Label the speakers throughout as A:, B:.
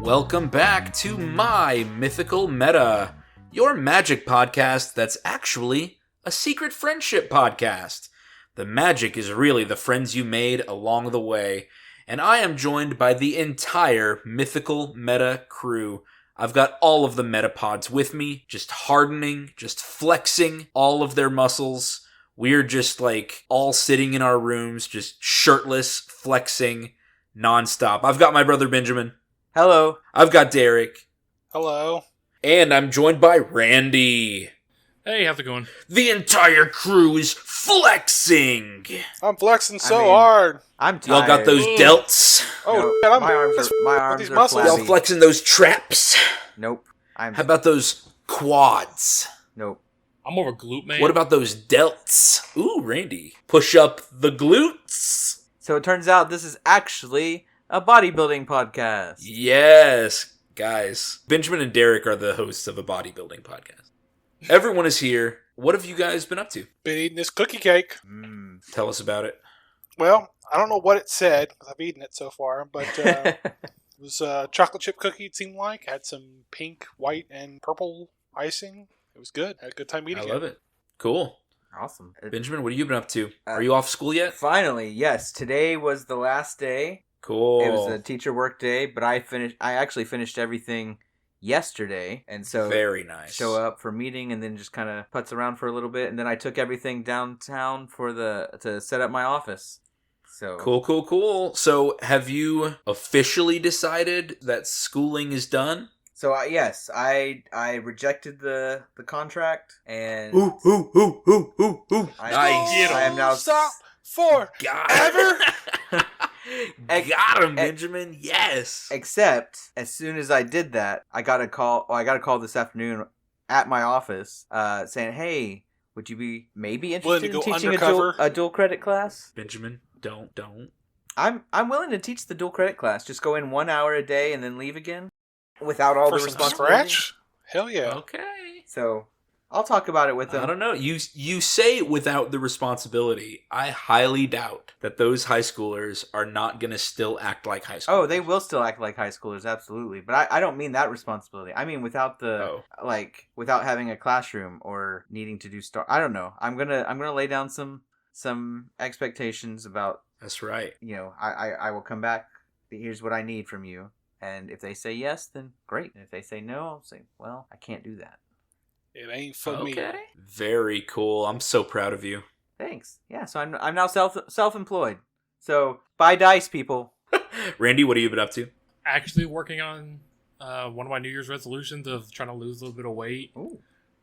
A: Welcome back to my Mythical Meta, your magic podcast that's actually a secret friendship podcast. The magic is really the friends you made along the way, and I am joined by the entire Mythical Meta crew. I've got all of the Metapods with me, just hardening, just flexing all of their muscles. We're just all sitting in our rooms, just shirtless, flexing, nonstop. I've got my brother Benjamin.
B: Hello.
A: I've got Derek.
C: Hello.
A: And I'm joined by Randy.
D: Hey, how's it going?
A: The entire crew is flexing.
C: I'm flexing hard.
B: I'm tired.
A: Y'all got those delts.
C: Oh,
B: No,
C: man,
B: my arms
C: these
B: are
C: muscles.
A: Y'all
B: flabby.
A: flexing those traps.
B: Nope.
A: How about those quads?
B: Nope.
D: I'm more of a glute man.
A: What about those delts? Ooh, Randy. Push up the glutes.
B: So it turns out this is actually a bodybuilding podcast.
A: Yes, guys. Benjamin and Derek are the hosts of a bodybuilding podcast. Everyone is here. What have you guys been up to?
C: Been eating this cookie cake.
A: Tell us about it.
C: Well, I don't know what it said, because I've eaten it so far, but it was a chocolate chip cookie, it seemed like. Had some pink, white, and purple icing. It was good. Had a good time eating it.
A: I love it. Cool.
B: Awesome.
A: Benjamin, what have you been up to? Are you off school yet?
B: Finally, yes. Today was the last day.
A: Cool.
B: It was a teacher work day, but I actually finished everything yesterday, and so
A: very nice.
B: Show up for meeting and then just kind of putz around for a little bit, and then I took everything downtown to set up my office. So
A: Cool. So have you officially decided that schooling is done?
B: So yes, I rejected the contract, and
A: Ooh. Nice.
B: I am now
C: Stop for
A: Got
C: ever.
A: Got him, Benjamin. Yes.
B: Except as soon as I did that, I got a call. Oh, I got a call this afternoon at my office, saying, "Hey, would you be maybe interested in teaching a dual credit class?"
A: Benjamin, don't.
B: I'm willing to teach the dual credit class. Just go in 1 hour a day and then leave again, without all
C: For
B: the
C: some
B: responsibility.
C: scratch? Hell yeah.
A: Okay.
B: So I'll talk about it with them.
A: I don't know. You say without the responsibility. I highly doubt that those high schoolers are not going to still act like high schoolers.
B: Oh, they will still act like high schoolers, absolutely. But I don't mean that responsibility. I mean without without having a classroom or needing to do I don't know. I'm gonna lay down some expectations about.
A: That's right.
B: I will come back. Here's what I need from you, and if they say yes, then great. And if they say no, I'll say, well, I can't do that.
C: It ain't for me.
A: Okay. Very cool. I'm so proud of you.
B: Thanks. Yeah. So I'm now self-employed. So buy dice, people.
A: Randy, what have you been up to?
D: Actually working on one of my New Year's resolutions of trying to lose a little bit of weight.
B: Ooh.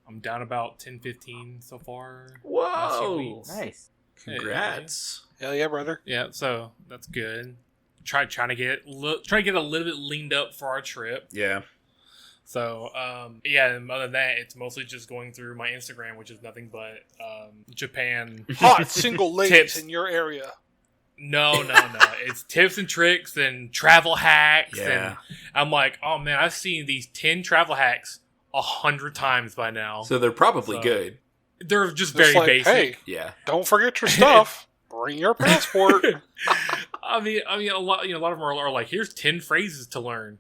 D: I'm down about 10-15 so far.
A: Whoa.
D: Last few weeks.
B: Nice.
A: Congrats.
C: Hell yeah, brother.
D: Yeah, so that's good. Trying to get a little bit leaned up for our trip.
A: Yeah.
D: So, and other than that, it's mostly just going through my Instagram, which is nothing but Japan.
C: Hot single ladies
D: Tips.
C: in your area.
D: No. It's tips and tricks and travel hacks.
A: Yeah.
D: And I'm like, oh man, I've seen these 10 travel hacks 100 times by now.
A: So they're probably good.
D: They're just
C: It's
D: very
C: like,
D: basic.
C: hey,
A: Yeah.
C: don't forget your stuff. Bring your passport.
D: I mean, a lot of them are like, here's 10 phrases to learn.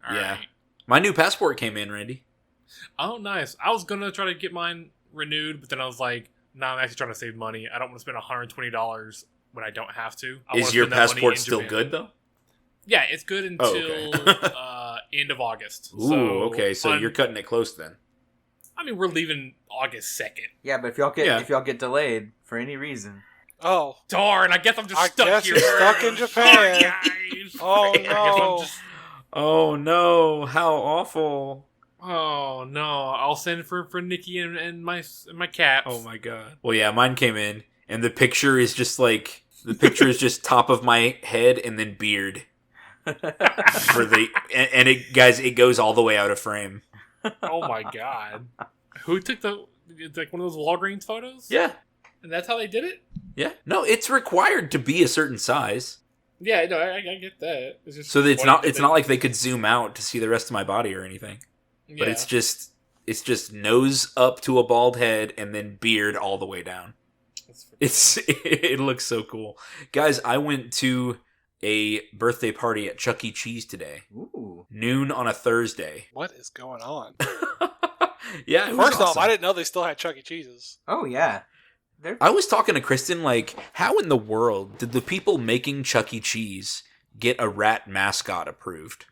D: All
A: Yeah.
D: right.
A: My new passport came in, Randy.
D: Oh, nice. I was gonna try to get mine renewed, but then I was like, no, I'm actually trying to save money. I don't want to spend $120 when I don't have to.
A: Is your passport still good, though?
D: Yeah, it's good until end of August.
A: Ooh, okay. So you're cutting it close then.
D: I mean, we're leaving August 2nd.
B: Yeah, but if y'all get delayed for any reason.
C: Oh.
D: Darn, I guess I'm just stuck here.
C: You're stuck in Japan.
D: Guys.
C: Oh,
D: I guess
C: no.
D: I'm just...
A: Oh, no. How awful.
D: Oh, no. I'll send for Nikki and my cats.
A: Oh, my God. Well, yeah, mine came in, and the picture is just just top of my head and then beard. And it goes all the way out of frame.
D: Oh, my God. Who took it's like one of those Walgreens photos?
A: Yeah.
D: And that's how they did it?
A: Yeah. No, it's required to be a certain size.
D: Yeah, no, I get that. It's just
A: so it's not like they could zoom out to see the rest of my body or anything. But it's just It's just nose up to a bald head and then beard all the way down. It looks so cool. Guys, I went to a birthday party at Chuck E. Cheese today.
B: Ooh.
A: Noon on a Thursday.
C: What is going on?
A: Yeah, it was
C: First off,
A: awesome.
C: I didn't know they still had Chuck E. Cheese's.
B: Oh yeah.
A: I was talking to Kristen, like, how in the world did the people making Chuck E. Cheese get a rat mascot approved?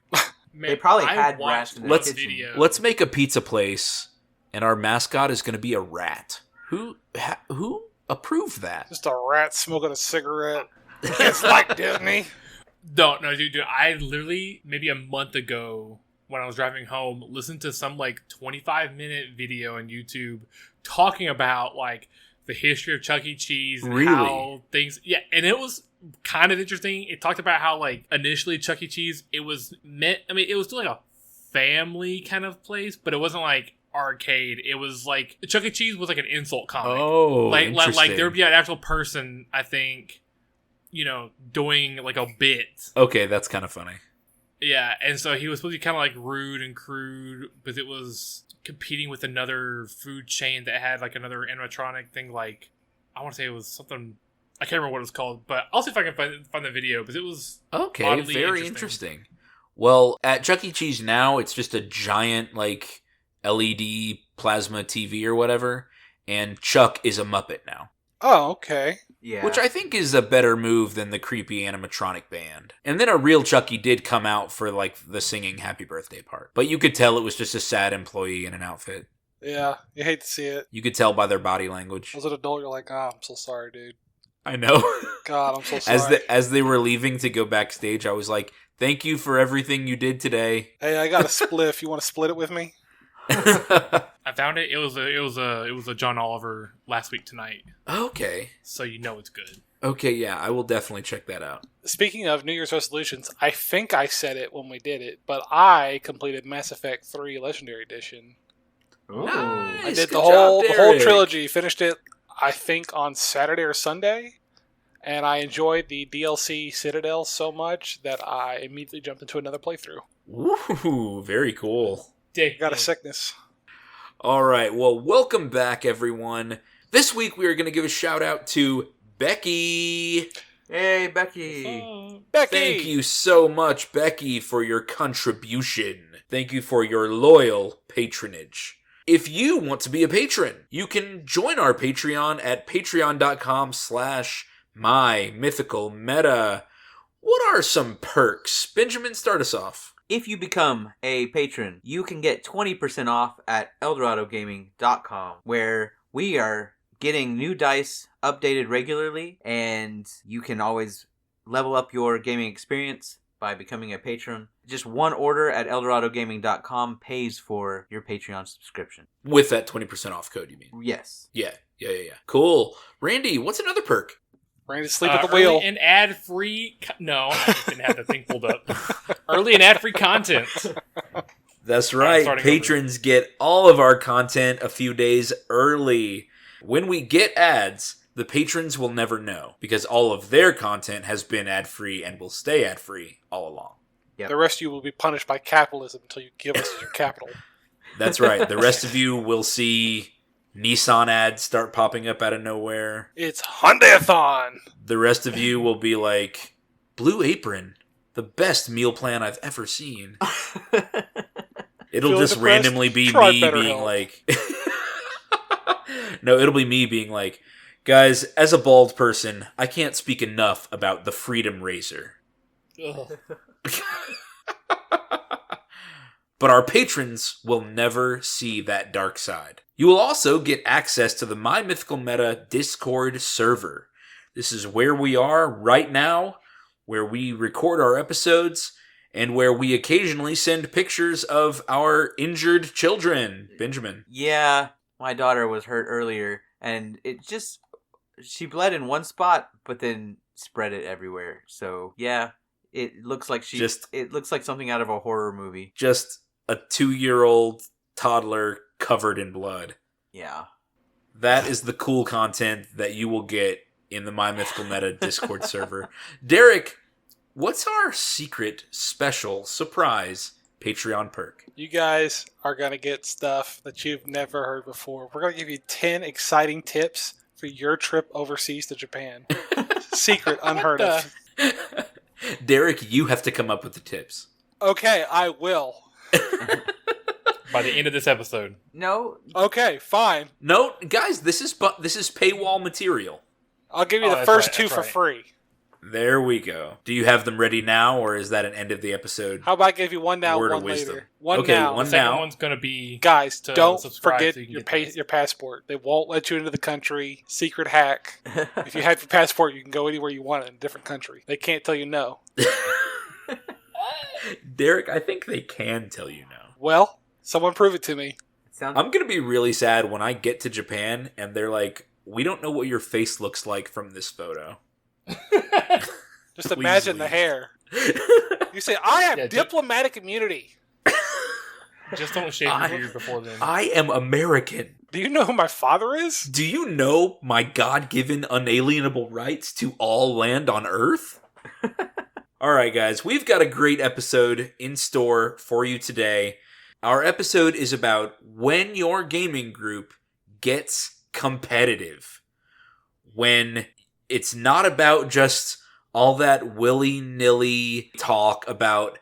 D: Man,
B: They probably
D: I
B: had
D: watched
B: rats in
D: one
B: their kitchen.
D: video.
A: Let's make a pizza place, and our mascot is going to be a rat. Who approved that?
C: Just a rat smoking a cigarette. It's like Disney.
D: No, dude. I literally, maybe a month ago, when I was driving home, listened to some, 25-minute video on YouTube talking about, the history of Chuck E. Cheese and
A: Really?
D: how things... Yeah, and it was kind of interesting. It talked about how, initially Chuck E. Cheese, it was meant... I mean, it was still, a family kind of place, but it wasn't, arcade. It was, Chuck E. Cheese was, an insult comic.
A: Oh, interesting.
D: There would be an actual person, I think, doing, a bit.
A: Okay, that's kind of funny.
D: Yeah, and so he was supposed to be kind of rude and crude, but it was competing with another food chain that had another animatronic thing. I want to say it was something, I can't remember what it was called, but I'll see if I can find the video, because it was
A: Okay, very interesting. Well, at Chuck E. Cheese now, it's just a giant LED plasma TV or whatever, and Chuck is a Muppet now.
C: Oh, okay.
B: Yeah.
A: Which I think is a better move than the creepy animatronic band. And then a real Chucky did come out for the singing happy birthday part. But you could tell it was just a sad employee in an outfit.
C: Yeah, you hate to see it.
A: You could tell by their body language.
C: As an adult, you're like, oh, I'm so sorry, dude.
A: I know.
C: God, I'm so sorry.
A: As they were leaving to go backstage, I was like, thank you for everything you did today.
C: Hey, I got a spliff. You want to split it with me?
D: I found it. It was a John Oliver Last Week Tonight.
A: Okay.
D: So it's good.
A: Okay, yeah, I will definitely check that out.
C: Speaking of New Year's resolutions, I think I said it when we did it, but I completed Mass Effect 3 Legendary Edition.
B: Ooh.
A: Nice.
C: I did
A: Good
C: the whole
A: job, Derek.
C: trilogy. Finished it, I think, on Saturday or Sunday, and I enjoyed the DLC Citadel so much that I immediately jumped into another playthrough.
A: Woohoo, very cool.
C: I got a sickness.
A: All right, well, welcome back, everyone. This week we are going to give a shout out to Becky.
B: Hey, Becky.
C: Becky!
A: Thank you so much, Becky, for your contribution. Thank you for your loyal patronage. If you want to be a patron, you can join our Patreon at patreon.com/mymythicalmeta. What are some perks? Benjamin, start us off.
B: If you become a patron, you can get 20% off at eldoradogaming.com, where we are getting new dice updated regularly, and you can always level up your gaming experience by becoming a patron. Just one order at eldoradogaming.com pays for your Patreon subscription.
A: With that 20% off code, you mean?
B: Yes.
A: Yeah. Cool. Randy, what's another perk?
C: Ready to sleep at the wheel.
D: Early and ad-free... No, I just didn't have the thing pulled up. Early and ad-free content.
A: That's right. Patrons get all of our content a few days early. When we get ads, the patrons will never know, because all of their content has been ad-free and will stay ad-free all along.
B: Yep.
C: The rest of you will be punished by capitalism until you give us your capital.
A: That's right. The rest of you will see Nissan ads start popping up out of nowhere.
C: It's Hyundai-a-thon!
A: The rest of you will be like, Blue Apron, the best meal plan I've ever seen. It'll
C: Feeling
A: just
C: depressed?
A: randomly be
C: Try
A: me being
C: BetterHelp.
A: like... No, it'll be me being like, guys, as a bald person, I can't speak enough about the Freedom Razor.
D: Ugh.
A: But our patrons will never see that dark side. You will also get access to the My Mythical Meta Discord server. This is where we are right now, where we record our episodes, and where we occasionally send pictures of our injured children. Benjamin.
B: Yeah, my daughter was hurt earlier, and she bled in one spot, but then spread it everywhere. So, yeah, it looks like it looks like something out of a horror movie.
A: Just a 2-year-old toddler covered in blood.
B: Yeah.
A: That is the cool content that you will get in the My Mythical Meta Discord server. Derek, what's our secret, special, surprise Patreon perk.
C: You guys are going to get stuff that you've never heard before. We're going to give you 10 exciting tips for your trip overseas to Japan. Secret, unheard of.
A: Derek, you have to come up with the tips.
C: Okay, I will.
D: By the end of this episode.
B: No.
C: Okay, fine.
A: No, guys, this is paywall material.
C: I'll give you the
D: that's
C: first
D: right,
C: two
D: that's
C: for
D: right.
C: free.
A: There we go. Do you have them ready now, or is that an end of the episode?
C: How about I give you one now,
A: Word of
C: one
A: wisdom.
C: later? One
A: Okay,
C: now.
A: one
D: The second
A: now.
D: one's going to be...
C: Guys,
D: to
C: don't
D: subscribe
C: forget
D: so you can
C: your
D: get this.
C: your passport. They won't let you into the country. Secret hack. If you have your passport, you can go anywhere you want in a different country. They can't tell you no.
A: Derek, I think they can tell you no.
C: Well, someone prove it to me.
B: Sounds.
A: I'm going to be really sad when I get to Japan and they're like, we don't know what your face looks like from this photo.
C: Just
A: Please
C: imagine the
A: leave.
C: hair. You say, I have
D: Yeah,
C: diplomatic immunity.
D: Just don't shave your beard before then.
A: I am American.
C: Do you know who my father is?
A: Do you know my God-given unalienable rights to all land on Earth? All right, guys, we've got a great episode in store for you today. Our episode is about when your gaming group gets competitive. When it's not about just all that willy-nilly talk about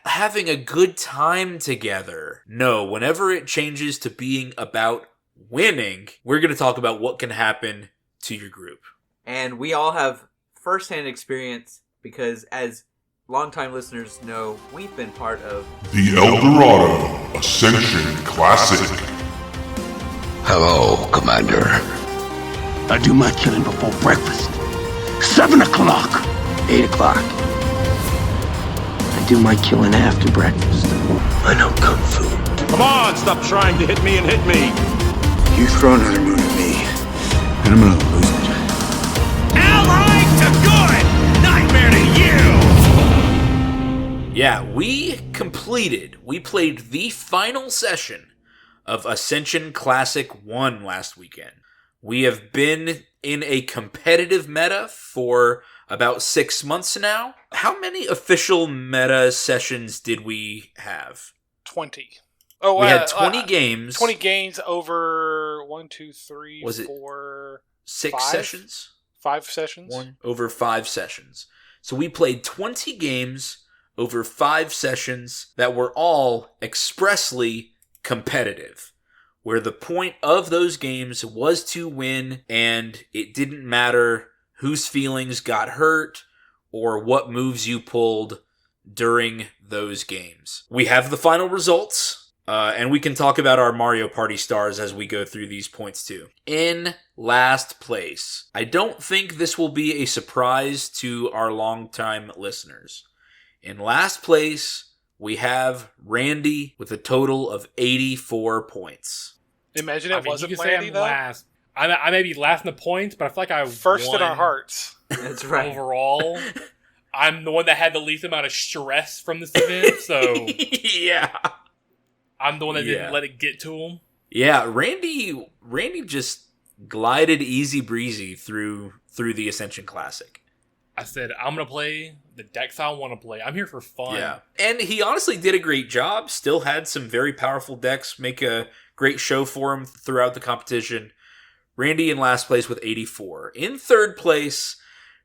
A: having a good time together. No, whenever it changes to being about winning, we're going to talk about what can happen to your group.
B: And we all have first-hand experience because, as longtime listeners know, we've been part of
E: The Dorado Ascension Classic.
F: Hello, Commander. I do my killing before breakfast. 7 o'clock. 8 o'clock. I do my killing after breakfast. I know Kung Fu.
G: Come on, stop trying to hit me and hit me.
F: You throw another move at me, and I'm gonna lose it.
G: Allied to good! Nightmare to you!
A: Yeah, we played the final session of Ascension Classic 1 last weekend. We have been in a competitive meta for about 6 months now. How many official meta sessions did we have?
C: 20. Oh,
A: We had 20 games.
C: 20 games over 1, 2, 3,
A: Was it
C: 4,
A: 6
C: 5?
A: sessions?
C: 5 sessions.
A: Over 5 sessions. So we played 20 games over 5 sessions that were all expressly competitive, where the point of those games was to win, and it didn't matter whose feelings got hurt or what moves you pulled during those games. We have the final results, and we can talk about our Mario Party stars as we go through these points too. In last place, I don't think this will be a surprise to our longtime listeners. In last place, we have Randy with a total of 84 points.
C: Imagine
D: I
C: it
D: mean,
C: wasn't
D: you can say
C: Randy,
D: I'm
C: though.
D: last. I may be last in the points, but I feel like I
C: First
D: won
C: in our hearts.
B: That's right.
D: overall. I'm the one that had the least amount of stress from this event, so
A: Yeah.
D: I'm the one that
A: Yeah.
D: didn't let it get to him.
A: Yeah, Randy just glided easy breezy through the Ascension Classic.
D: I said, I'm going to play the decks I want to play. I'm here for fun.
A: Yeah. And he honestly did a great job. Still had some very powerful decks make a great show for him throughout the competition. Randy in last place with 84. In third place,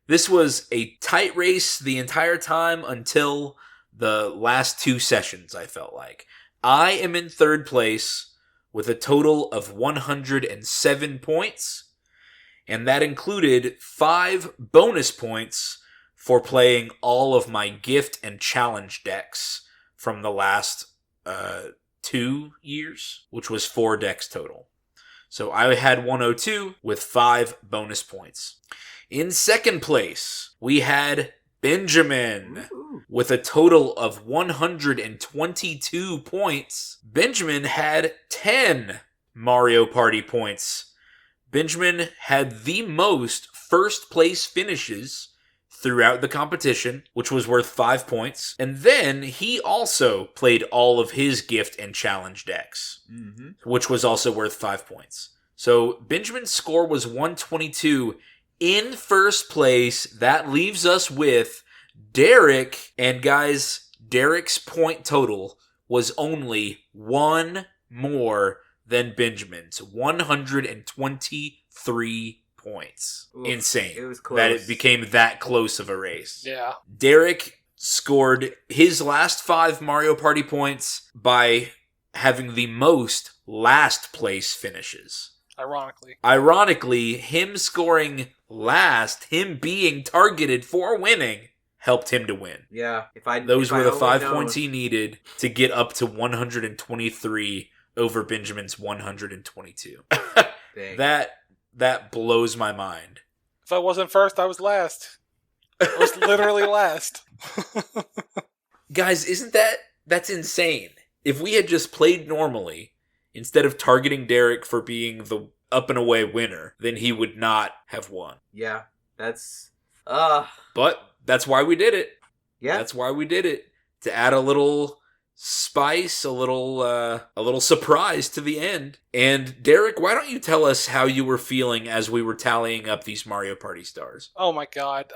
A: this was a tight race the entire time until the last 2 sessions, I felt like. I am in third place with a total of 107 points, and that included 5 bonus points for playing all of my gift and challenge decks from the last 2 years, which was 4 decks total. So I had 102 with 5 bonus points. In second place, we had Benjamin with a total of 122 points. Benjamin had 10 Mario Party points. Benjamin had the most first place finishes throughout the competition, which was worth 5 points. And then he also played all of his gift and challenge decks, which was also worth 5 points. So Benjamin's score was 122 in first place. That leaves us with Derek. And guys, Derek's point total was only one more than Benjamin's. 123 points.
B: Oof,
A: Insane.
B: it was close.
A: That it became that close of a race.
C: Yeah.
A: Derek scored his last 5 Mario Party points by having the most last place finishes. Ironically, him scoring last, him being targeted for winning, helped him to win.
B: Yeah.
A: Those were the 5 points he needed to get up to 123 over Benjamin's 122. That blows my mind.
C: If I wasn't first, I was last. I was literally last.
A: Guys, that's insane. If we had just played normally, instead of targeting Derek for being the up and away winner, then he would not have won.
B: Yeah, that's...
A: But that's why we did it.
B: Yeah.
A: That's why we did it. To add a little spice, a little surprise to the end. And Derek, why don't you tell us how you were feeling as we were tallying up these Mario Party stars?
C: Oh my god.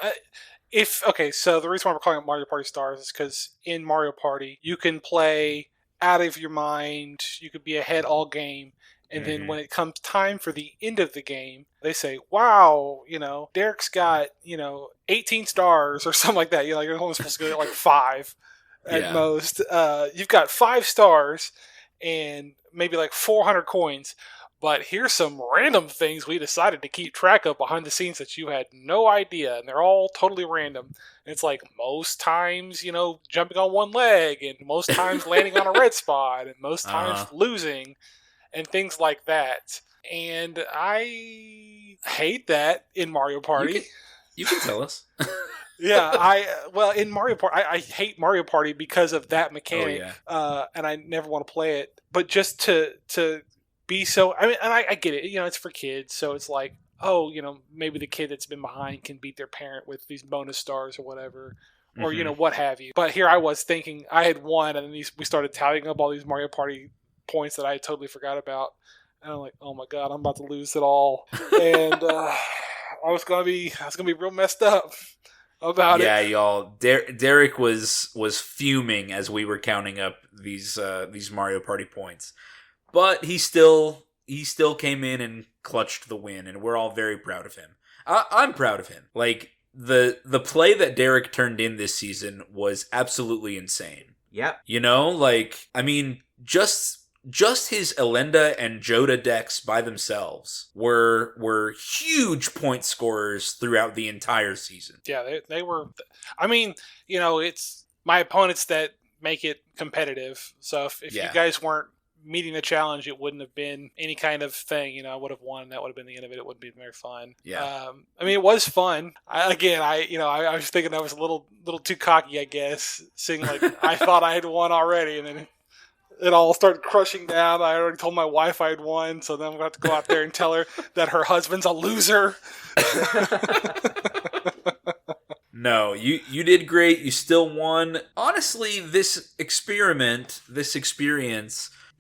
C: So the reason why we're calling it Mario Party stars is because in Mario Party, you can play out of your mind, you could be ahead all game, and then when it comes time for the end of the game, they say, wow, Derek's got, 18 stars or something like that. You're only supposed to get like 5 at most. You've got 5 stars and maybe like 400 coins, but here's some random things we decided to keep track of behind the scenes that you had no idea, and they're all totally random. And it's like most times, jumping on one leg, and most times landing on a red spot, and most times losing, and things like that. And I hate that in Mario Party.
A: You can tell us.
C: Yeah, in Mario Party, I hate Mario Party because of that mechanic, and I never want to play it. But just to be so, and I get it, it's for kids, so it's like, maybe the kid that's been behind can beat their parent with these bonus stars or whatever, or what have you. But here I was thinking I had won, and then we started tallying up all these Mario Party points that I totally forgot about, and I'm like, oh my god, I'm about to lose it all, and I was gonna be real messed up about it.
A: Yeah, y'all. Derek was fuming as we were counting up these Mario Party points, but he still came in and clutched the win, and we're all very proud of him. I'm proud of him. Like the play that Derek turned in this season was absolutely insane.
B: Yep.
A: Just his Elenda and Joda decks by themselves were huge point scorers throughout the entire season.
C: Yeah, they were. It's my opponents that make it competitive. So if you guys weren't meeting the challenge, it wouldn't have been any kind of thing. I would have won. That would have been the end of it. It wouldn't be very fun.
A: Yeah.
C: It was fun. I was thinking I was a little too cocky, I guess, seeing like I thought I had won already, and then it all started crushing down. I already told my wife I had won, so then I'm going to have to go out there and tell her that her husband's a loser.
A: No, you did great. You still won. Honestly, this experience,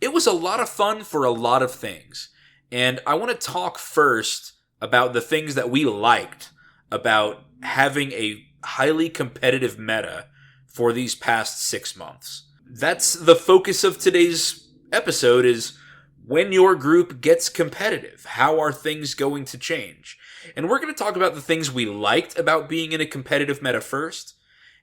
A: it was a lot of fun for a lot of things. And I want to talk first about the things that we liked about having a highly competitive meta for these past 6 months. That's the focus of today's episode, is when your group gets competitive, how are things going to change? And we're going to talk about the things we liked about being in a competitive meta first,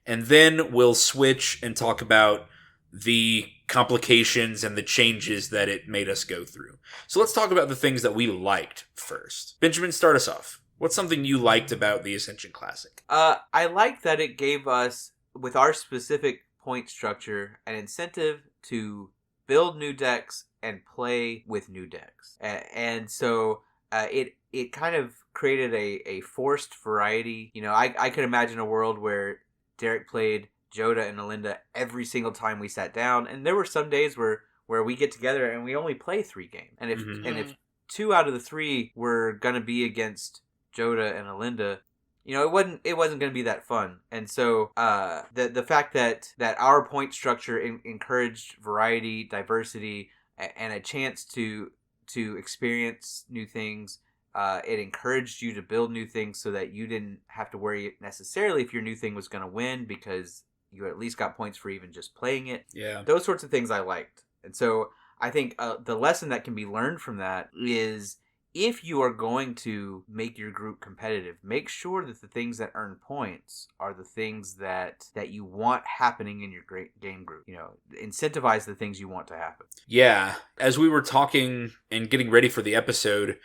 A: and then we'll switch and talk about the complications and the changes that it made us go through. So let's talk about the things that we liked first. Benjamin, start us off. What's something you liked about the Ascension Classic?
B: I liked that it gave us, with our specific point structure, an incentive to build new decks and play with new decks. And so it kind of created a forced variety. I could imagine a world where Derek played Joda and Elenda every single time we sat down, and there were some days where we get together and we only play 3 games. And if 2 out of the 3 were going to be against Joda and Elenda, it wasn't going to be that fun. And so the fact that our point structure encouraged variety, diversity, and a chance to experience new things, it encouraged you to build new things so that you didn't have to worry necessarily if your new thing was going to win, because You at least got points for even just playing it.
A: Yeah.
B: Those sorts of things I liked. And so I think the lesson that can be learned from that is, if you are going to make your group competitive, make sure that the things that earn points are the things that you want happening in your great game group. You know, incentivize the things you want to happen.
A: Yeah. As we were talking and getting ready for the episode,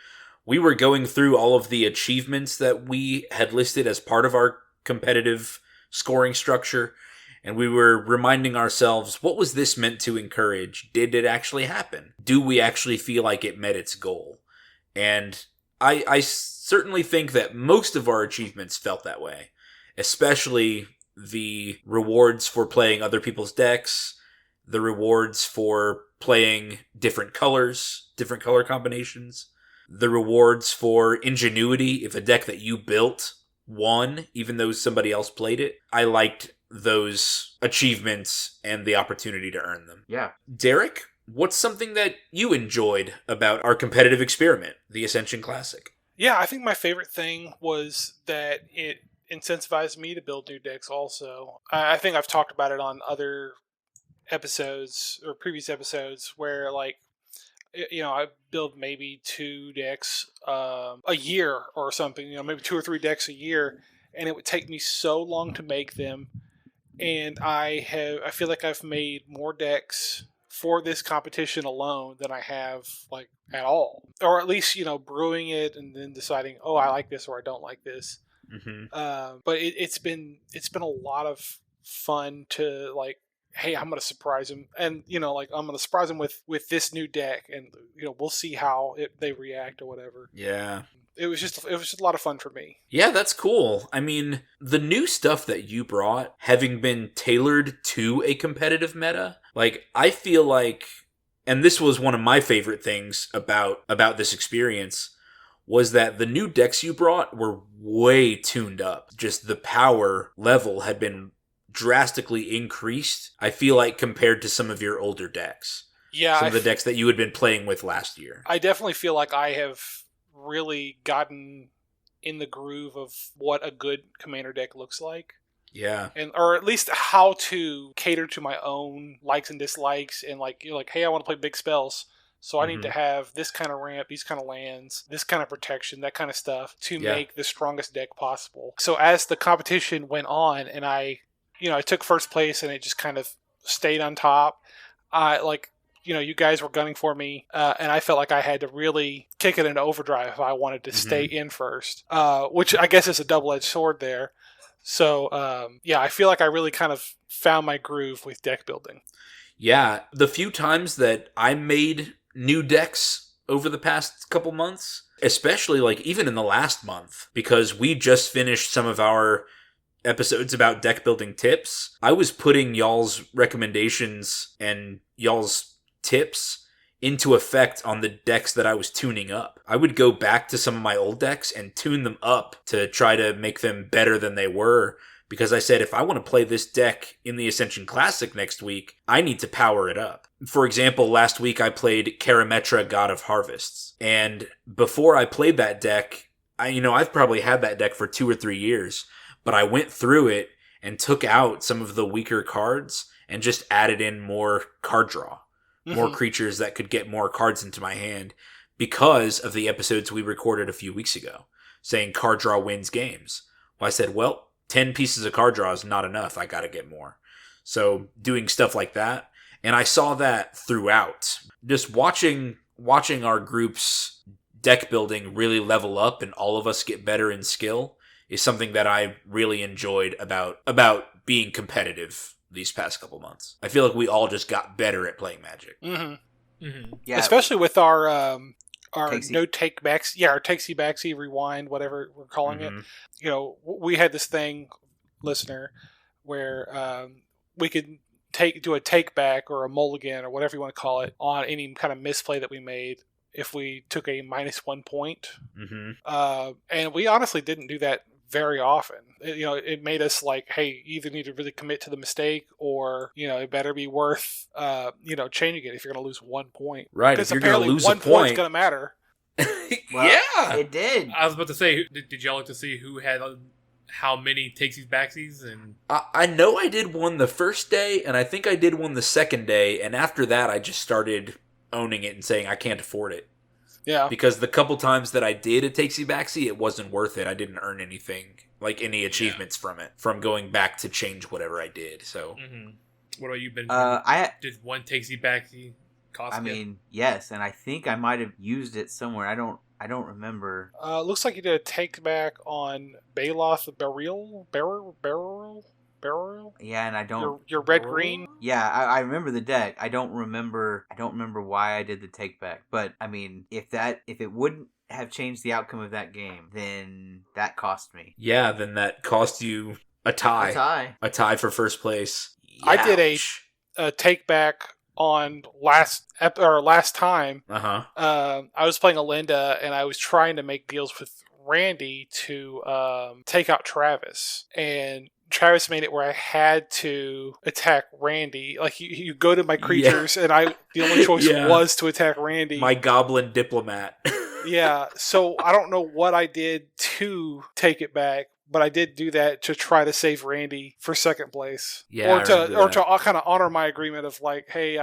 A: we were going through all of the achievements that we had listed as part of our competitive scoring structure, and we were reminding ourselves, what was this meant to encourage? Did it actually happen? Do we actually feel like it met its goal? And I certainly think that most of our achievements felt that way, especially the rewards for playing other people's decks, the rewards for playing different colors, different color combinations, the rewards for ingenuity if a deck that you built won, even though somebody else played it. I liked those achievements and the opportunity to earn them.
B: Yeah.
A: Derek, what's something that you enjoyed about our competitive experiment, the Ascension Classic?
C: Yeah, I think my favorite thing was that it incentivized me to build new decks also. I think I've talked about it on other episodes or previous episodes where, like, you know, I build maybe 2 decks a year or something, you know, maybe 2 or 3 decks a year, and it would take me so long to make them. And I feel like I've made more decks for this competition alone than I have, like, at all. Or at least, you know, brewing it and then deciding, oh, I like this or I don't like this.
A: Mm-hmm.
C: But it's been a lot of fun to, like, hey, I'm going to surprise him. And, you know, like, I'm going to surprise him with this new deck, and, you know, we'll see how they react or whatever.
A: Yeah.
C: It was just a lot of fun for me.
A: Yeah, that's cool. I mean, the new stuff that you brought, having been tailored to a competitive meta, like, I feel like, and this was one of my favorite things about this experience, was that the new decks you brought were way tuned up. Just the power level had been drastically increased, I feel like, compared to some of your older decks.
C: Yeah.
A: Some of the decks that you had been playing with last year.
C: I definitely feel like I have really gotten in the groove of what a good commander deck looks like.
A: Yeah.
C: And or at least how to cater to my own likes and dislikes, and, like, you're like, hey, I want to play big spells, so I need to have this kind of ramp, these kind of lands, this kind of protection, that kind of stuff to make the strongest deck possible. So as the competition went on, and I took first place, and it just kind of stayed on top, you guys were gunning for me, and I felt like I had to really kick it into overdrive if I wanted to stay in first, which I guess is a double-edged sword there. So, I feel like I really kind of found my groove with deck building.
A: Yeah, the few times that I made new decks over the past couple months, especially, like, even in the last month, because we just finished some of our episodes about deck building tips, I was putting y'all's recommendations and y'all's tips into effect on the decks that I was tuning up. I would go back to some of my old decks and tune them up to try to make them better than they were, because I said, if I want to play this deck in the Ascension Classic next week, I need to power it up. For example, last week I played Karametra, God of Harvests, and before I played that deck, I've probably had that deck for 2 or 3 years, but I went through it and took out some of the weaker cards and just added in more card draw. More creatures that could get more cards into my hand, because of the episodes we recorded a few weeks ago saying card draw wins games. Well, I said, 10 pieces of card draw is not enough. I got to get more. So doing stuff like that. And I saw that throughout. Just watching our group's deck building really level up and all of us get better in skill is something that I really enjoyed about being competitive these past couple months. I feel like we all just got better at playing Magic.
C: Mm-hmm.
B: Mm-hmm. Yeah,
C: especially with our
B: Takesy.
C: no take backs, our takesy backsy rewind, whatever we're calling it. We had this thing, listener, where we could do a take back or a mulligan or whatever you want to call it on any kind of misplay that we made if we took a -1 point. And we honestly didn't do that very often. It made us like, hey, you either need to really commit to the mistake, or it better be worth changing it if you're going to lose 1 point.
A: Right,
C: because
A: if you're going to lose a
C: point, 1 point's going to matter.
B: Well,
A: yeah,
B: it did.
D: I was about to say, did y'all like to see who had how many takesies backsies and
A: I know I did one the first day, and I think I did one the second day, and after that I just started owning it and saying I can't afford it.
C: Yeah.
A: Because the couple times that I did a takesy backsy, it wasn't worth it. I didn't earn anything, like any achievements from it, from going back to change whatever I did. So,
D: What about you, Ben? Did one takesy backsy cost?
B: I mean, yes, and I think I might have used it somewhere. I don't remember.
C: Looks like you did a take back on Baloth Barrel.
B: Yeah, and I don't.
C: Your red green.
B: Yeah, I remember the deck. I don't remember why I did the take back. But I mean, if it wouldn't have changed the outcome of that game, then that cost me.
A: yeah, then that cost you a tie. A tie for first place.
C: I did
A: Ouch.
C: a take back on last time. I was playing Alinda, and I was trying to make deals with Randy to take out Travis, and Travis made it where I had to attack Randy. Like you go to my creatures, and the only choice was to attack Randy.
A: My goblin diplomat.
C: Yeah, so I don't know what I did to take it back, but I did do that to try to save Randy for second place.
A: Yeah,
C: or to kind of honor my agreement of like, hey,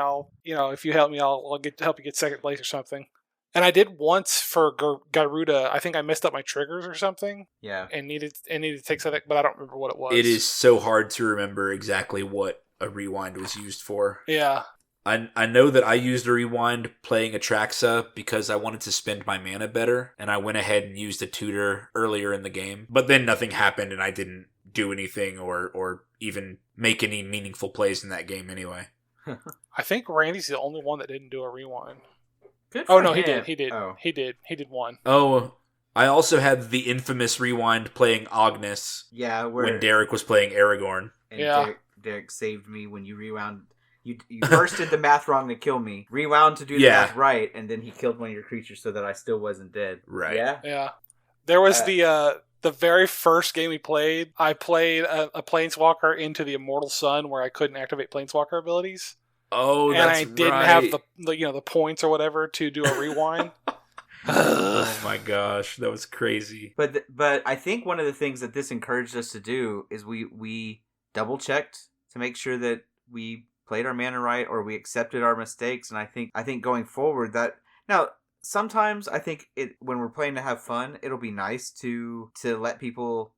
C: if you help me, I'll help you get second place or something. And I did once for Garuda. I think I messed up my triggers or something.
B: Yeah.
C: And needed to take something, but I don't remember what it was.
A: It is so hard to remember exactly what a rewind was used for.
C: Yeah.
A: I know that I used a rewind playing Atraxa because I wanted to spend my mana better, and I went ahead and used a tutor earlier in the game. But then nothing happened, and I didn't do anything or even make any meaningful plays in that game anyway.
C: I think Randy's the only one that didn't do a rewind.
B: Good for him.
C: He did.
B: Oh.
C: He did one.
A: Oh, I also had the infamous rewind playing Agnes.
B: Yeah,
A: when Derek was playing Aragorn.
B: And Derek saved me when you rewound. You first did the math wrong to kill me, rewound to do the math right, and then he killed one of your creatures so that I still wasn't dead.
A: Right.
B: Yeah.
C: Yeah. There was the very first game we played. I played a Planeswalker into the Immortal Sun where I couldn't activate Planeswalker abilities.
A: Oh,
C: and I didn't have the points or whatever to do a rewind.
A: Oh my gosh, that was crazy.
B: But I think one of the things that this encouraged us to do is we double checked to make sure that we played our mana right or we accepted our mistakes. And I think going forward that now sometimes I think when we're playing to have fun, it'll be nice to let people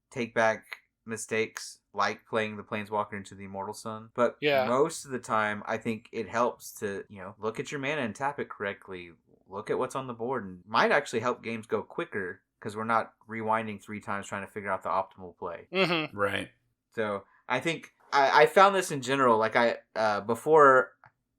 B: take back mistakes like playing the Planeswalker into the Immortal Sun. But most of the time I think it helps to, look at your mana and tap it correctly. Look at what's on the board, and might actually help games go quicker because we're not rewinding 3 times trying to figure out the optimal play.
C: Mm-hmm.
A: Right.
B: So I think I found this in general. Like before,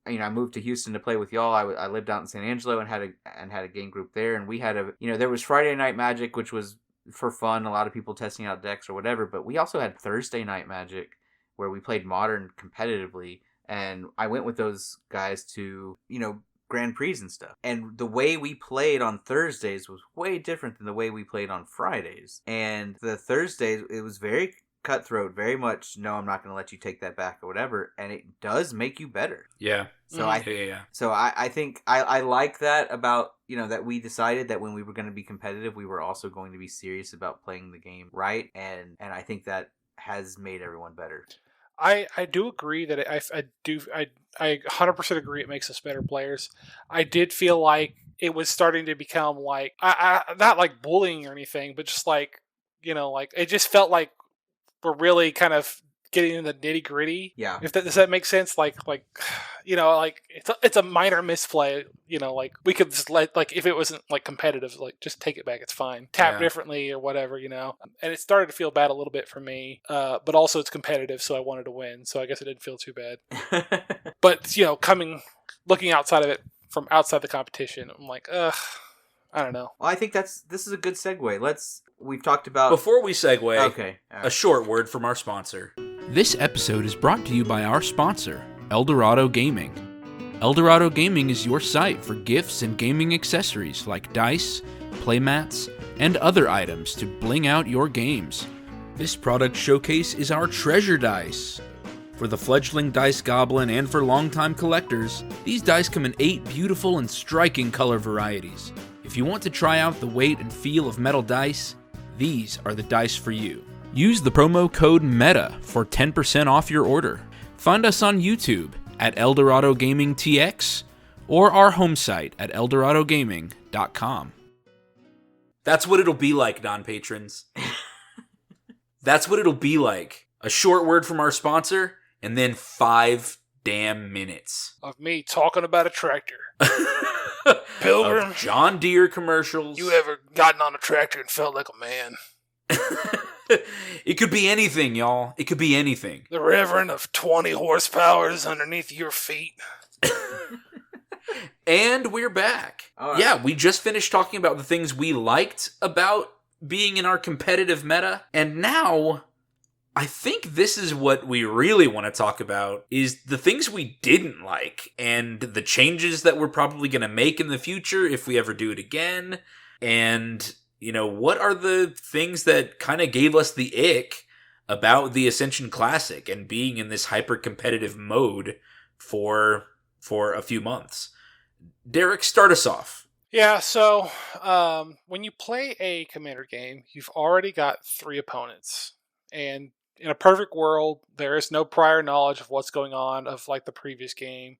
B: I moved to Houston to play with y'all. I lived out in San Angelo and had a game group there, and we had there was Friday Night Magic, which was for fun. A lot of people testing out decks or whatever. But we also had Thursday Night Magic, where we played Modern competitively, and I went with those guys to Grand Prix and stuff. And the way we played on Thursdays was way different than the way we played on Fridays. And the Thursdays, it was very cutthroat, very much, no, I'm not going to let you take that back or whatever. And it does make you better.
A: Yeah.
B: So I think I like that about, that we decided that when we were going to be competitive, we were also going to be serious about playing the game right. And I think that has made everyone better.
C: I do agree that I 100% agree it makes us better players. I did feel like it was starting to become like not like bullying or anything, but just like like it just felt like we're really kind of getting in the nitty gritty.
B: Yeah.
C: Does that make sense? Like it's a minor misplay. Like we could just if it wasn't like competitive, like just take it back. It's fine. Tap differently or whatever. And it started to feel bad a little bit for me. But also it's competitive, so I wanted to win. So I guess it didn't feel too bad. But looking outside of it from outside the competition, I'm like, I don't know.
B: Well, I think this is a good segue. We've talked about...
A: Before we segue,
B: right.
A: A short word from our sponsor. This episode is brought to you by our sponsor, Dorado Gaming. Dorado Gaming is your site for gifts and gaming accessories like dice, playmats, and other items to bling out your games. This product showcase is our treasure dice. For the fledgling dice goblin and for longtime collectors, these dice come in 8 beautiful and striking color varieties. If you want to try out the weight and feel of metal dice, these are the dice for you. Use the promo code META for 10% off your order. Find us on YouTube at Eldorado Gaming TX or our home site at eldoradogaming.com. That's what it'll be like, non-patrons. That's what it'll be like. A short word from our sponsor, and then 5 damn minutes
C: of me talking about a tractor. Pilgrim,
A: of John Deere commercials.
C: You ever gotten on a tractor and felt like a man?
A: It could be anything, y'all. It could be anything.
C: The reverend of 20 horsepower is underneath your feet.
A: And we're back. Right. Yeah, we just finished talking about the things we liked about being in our competitive meta, and now I think this is what we really want to talk about, is the things we didn't like, and the changes that we're probably going to make in the future if we ever do it again, and, you know, what are the things that kind of gave us the ick about the Ascension Classic and being in this hyper-competitive mode for a few months. Derek, start us off.
C: Yeah, so when you play a Commander game, you've already got 3 opponents. And in a perfect world, there is no prior knowledge of what's going on of like the previous game.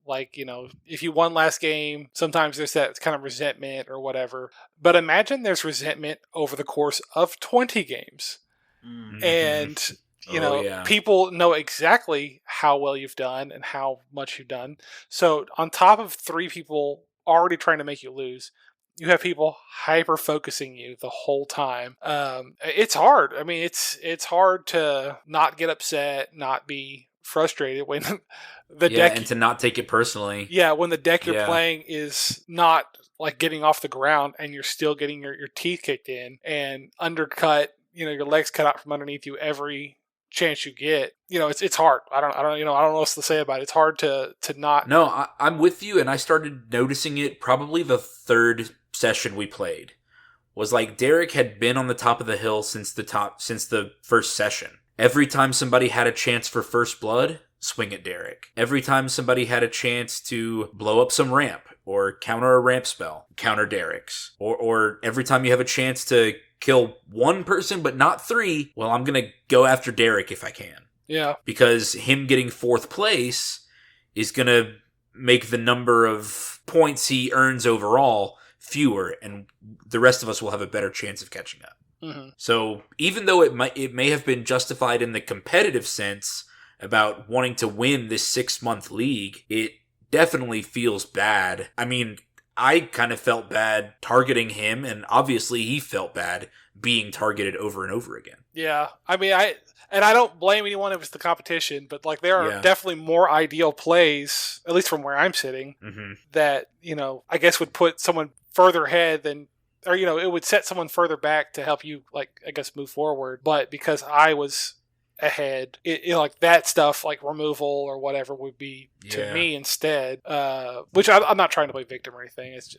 C: Like, you know, if you won last game, sometimes there's that kind of resentment or whatever. But imagine there's resentment over the course of 20 games. Mm-hmm. And, you know, people know exactly how well you've done and how much you've done. So on top of 3 people already trying to make you lose, you have people hyper focusing you the whole time. It's hard. I mean, it's hard to not get upset, not be frustrated when the deck,
A: and to not take it personally.
C: Yeah, when the deck you're playing is not like getting off the ground and you're still getting your teeth kicked in and undercut, you know, your legs cut out from underneath you every chance you get. You know, it's hard. I don't know what else to say about it. It's hard to not.
A: No, I'm with you, and I started noticing it probably the 3rd session we played. Was like Derek had been on the top of the hill since the first session. Every time somebody had a chance for first blood, swing at Derek. Every time somebody had a chance to blow up some ramp or counter a ramp spell, counter Derek's. Or every time you have a chance to kill 1 person but not 3, well, I'm going to go after Derek if I can.
C: Yeah.
A: Because him getting 4th place is going to make the number of points he earns overall fewer, and the rest of us will have a better chance of catching up. Mm-hmm. So even though it may have been justified in the competitive sense about wanting to win this 6-month league, it definitely feels bad. I mean, I kind of felt bad targeting him, and obviously he felt bad being targeted over and over again.
C: Yeah, I mean, I don't blame anyone if it's the competition, but like there are definitely more ideal plays, at least from where I'm sitting, that, you know, I guess would put someone further ahead than, or, you know, it would set someone further back to help you, like, I guess, move forward. But because I was ahead, you know, like that stuff, like removal or whatever, would be to me instead. Which I'm not trying to play victim or anything. It's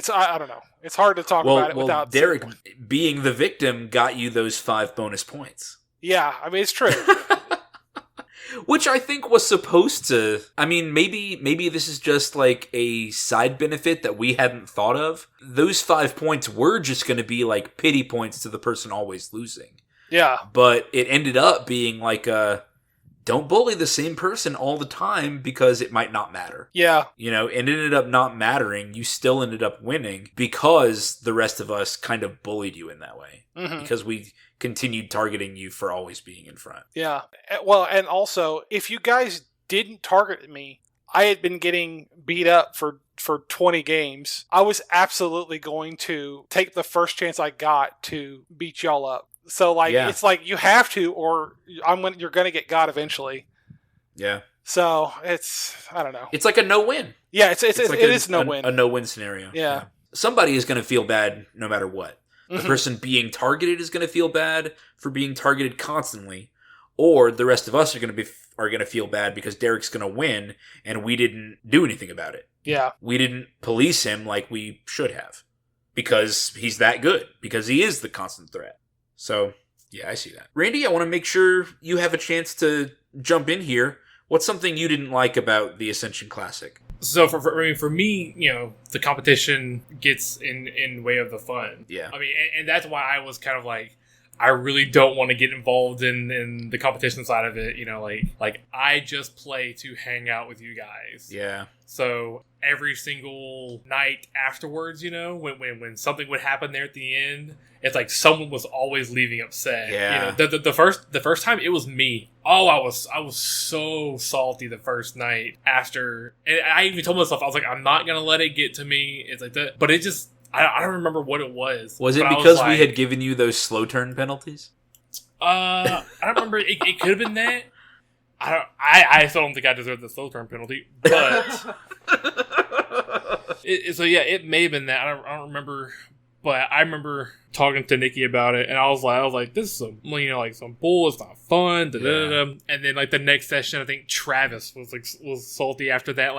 C: I don't know. It's hard to talk about it without
A: Derek being the victim got you those 5 bonus points.
C: Yeah, I mean, it's true.
A: Which I think was supposed to... I mean, maybe this is just like a side benefit that we hadn't thought of. Those 5 points were just going to be like pity points to the person always losing.
C: Yeah.
A: But it ended up being like don't bully the same person all the time because it might not matter.
C: Yeah.
A: You know, and it ended up not mattering. You still ended up winning because the rest of us kind of bullied you in that way. Mm-hmm. Because we continued targeting you for always being in front.
C: Yeah. Well, and also, if you guys didn't target me, I had been getting beat up for 20 games. I was absolutely going to take the first chance I got to beat y'all up. So, like, it's like you have to, or you're going to get got eventually.
A: Yeah.
C: So, I don't know.
A: It's like a no-win.
C: Yeah, it is no-win.
A: A no-win scenario.
C: Yeah.
A: Somebody is going to feel bad no matter what. The person being targeted is going to feel bad for being targeted constantly, or the rest of us are going to feel bad because Derek's going to win and we didn't do anything about it.
C: Yeah.
A: We didn't police him like we should have because he's that good, because he is the constant threat. So, yeah, I see that. Randy, I want to make sure you have a chance to jump in here. What's something you didn't like about the Ascension Classic?
D: So for me, you know, the competition gets in way of the fun.
A: Yeah.
D: I mean, and that's why I was kind of like, I really don't want to get involved in the competition side of it. Like I just play to hang out with you guys.
A: Yeah.
D: So every single night afterwards, when something would happen there at the end, it's like someone was always leaving upset.
A: Yeah.
D: The first time it was me. Oh, I was so salty the first night after, and I even told myself, I was like, I'm not gonna let it get to me. It's like that, but it just. I don't remember what it was.
A: Was it because we had given you those slow turn penalties? I
D: don't remember. It could have been that. I still don't think I deserved the slow turn penalty, but it may have been that. I don't remember, but I remember talking to Nikki about it, and I was like, this is some bull. It's not fun. Da-da-da-da. And then the next session, I think Travis was salty after that.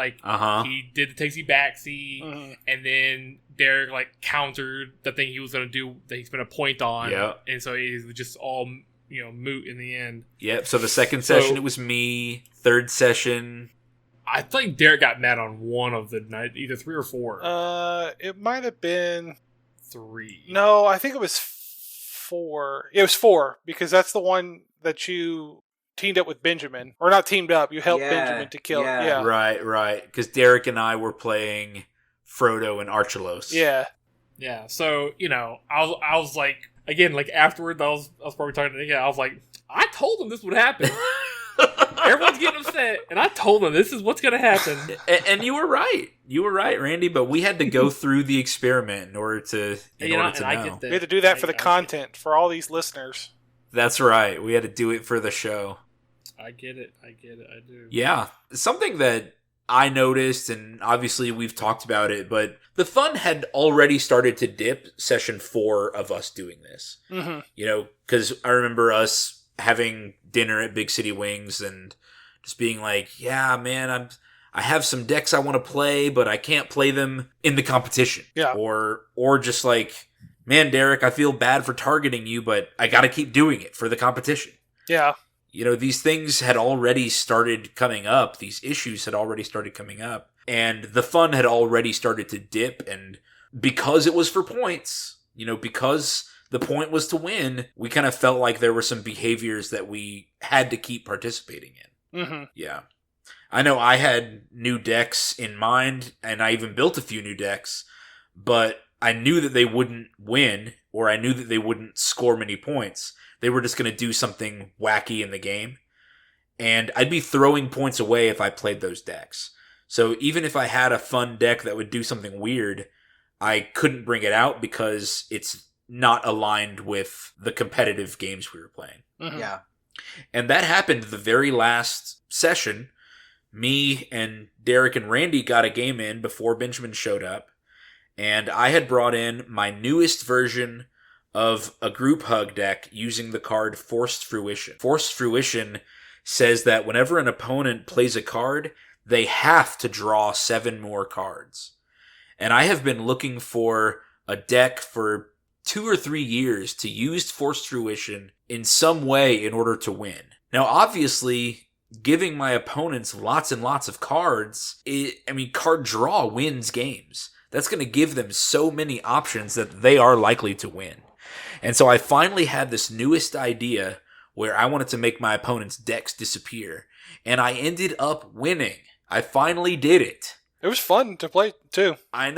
D: He did the takesy backsy, and then Derek countered the thing he was going to do that he spent a point on.
A: Yeah.
D: And so it was just all moot in the end.
A: Yep. So the second session it was me. Third session,
D: I think Derek got mad on one of the night, either 3 or 4.
C: It might have been
D: 3.
C: No, I think it was 4. It was 4 because that's the one that you teamed up with Benjamin, or not teamed up. You helped Benjamin to kill. Yeah.
A: Right. Because Derek and I were playing Frodo and Archelaus.
D: Yeah. So I was like, again, afterward, I was probably talking to Nick. I was like, I told him this would happen. Everyone's getting upset, and I told them this is what's going to happen.
A: And you were right. You were right, Randy. But we had to go through the experiment in order to know.
C: I get that. We had to do that for the content for all these listeners.
A: That's right. We had to do it for the show.
D: I get it. I do.
A: Yeah, something that I noticed, and obviously we've talked about it, but the fun had already started to dip session 4 of us doing this.
C: Mm-hmm.
A: Because I remember us having dinner at Big City Wings and just being like, yeah, man, I have some decks I want to play, but I can't play them in the competition.
C: Yeah.
A: Or just like, man, Derek, I feel bad for targeting you, but I got to keep doing it for the competition.
C: Yeah.
A: These things had already started coming up. These issues had already started coming up. And the fun had already started to dip. And because it was for points, because the point was to win, we kind of felt like there were some behaviors that we had to keep participating in.
C: Mm-hmm.
A: Yeah. I know I had new decks in mind, and I even built a few new decks, but I knew that they wouldn't win, or I knew that they wouldn't score many points. They were just going to do something wacky in the game. And I'd be throwing points away if I played those decks. So even if I had a fun deck that would do something weird, I couldn't bring it out because it's not aligned with the competitive games we were playing.
C: Mm-hmm.
B: Yeah.
A: And that happened the very last session. Me and Derek and Randy got a game in before Benjamin showed up. And I had brought in my newest version of a group hug deck using the card Forced Fruition. Forced Fruition says that whenever an opponent plays a card, they have to draw 7 more cards. And I have been looking for a deck for 2 or 3 years to use Forced Fruition in some way in order to win. Now, obviously, giving my opponents lots and lots of cards, card draw wins games. That's going to give them so many options that they are likely to win. And so I finally had this newest idea where I wanted to make my opponent's decks disappear. And I ended up winning. I finally did it.
C: It was fun to play, too.
A: I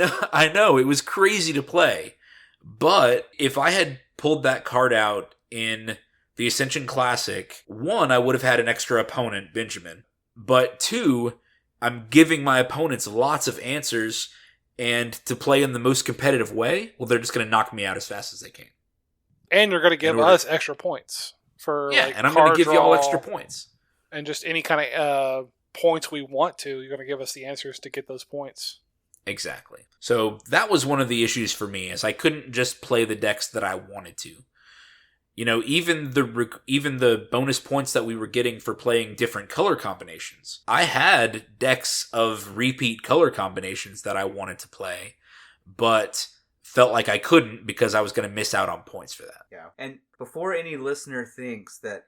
A: know. It was crazy to play. But if I had pulled that card out in the Ascension Classic, 1, I would have had an extra opponent, Benjamin. But 2, I'm giving my opponents lots of answers, and to play in the most competitive way, well, they're just going to knock me out as fast as they can.
C: And you're going to give us extra points for
A: and I'm going to give you all extra points.
C: And just any kind of points we want to, you're going to give us the answers to get those points.
A: Exactly. So that was one of the issues for me, is I couldn't just play the decks that I wanted to. Even the bonus points that we were getting for playing different color combinations. I had decks of repeat color combinations that I wanted to play, but felt like I couldn't because I was going to miss out on points for that.
B: Yeah. And before any listener thinks that,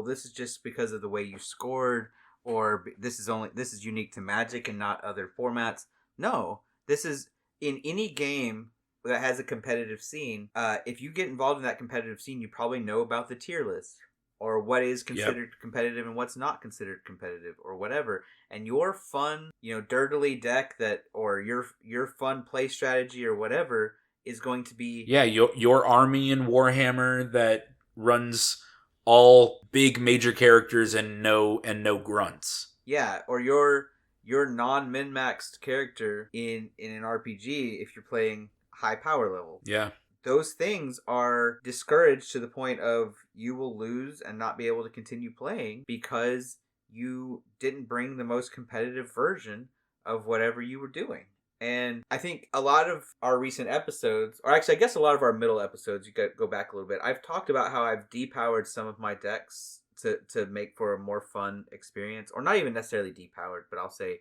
B: this is just because of the way you scored, or this is unique to Magic and not other formats. No, this is in any game that has a competitive scene, if you get involved in that competitive scene, you probably know about the tier list, or what is considered competitive and what's not considered competitive, or whatever. And your fun, dirtily deck that, or your fun play strategy or whatever is going to be
A: your army in Warhammer that runs all big major characters and no grunts.
B: Yeah, or your non-min-maxed character in an RPG if you're playing high power level.
A: Yeah.
B: Those things are discouraged to the point of you will lose and not be able to continue playing because you didn't bring the most competitive version of whatever you were doing. And I think a lot of our recent episodes, or actually I guess a lot of our middle episodes, you got go back a little bit, I've talked about how I've depowered some of my decks to make for a more fun experience. Or not even necessarily depowered, but I'll say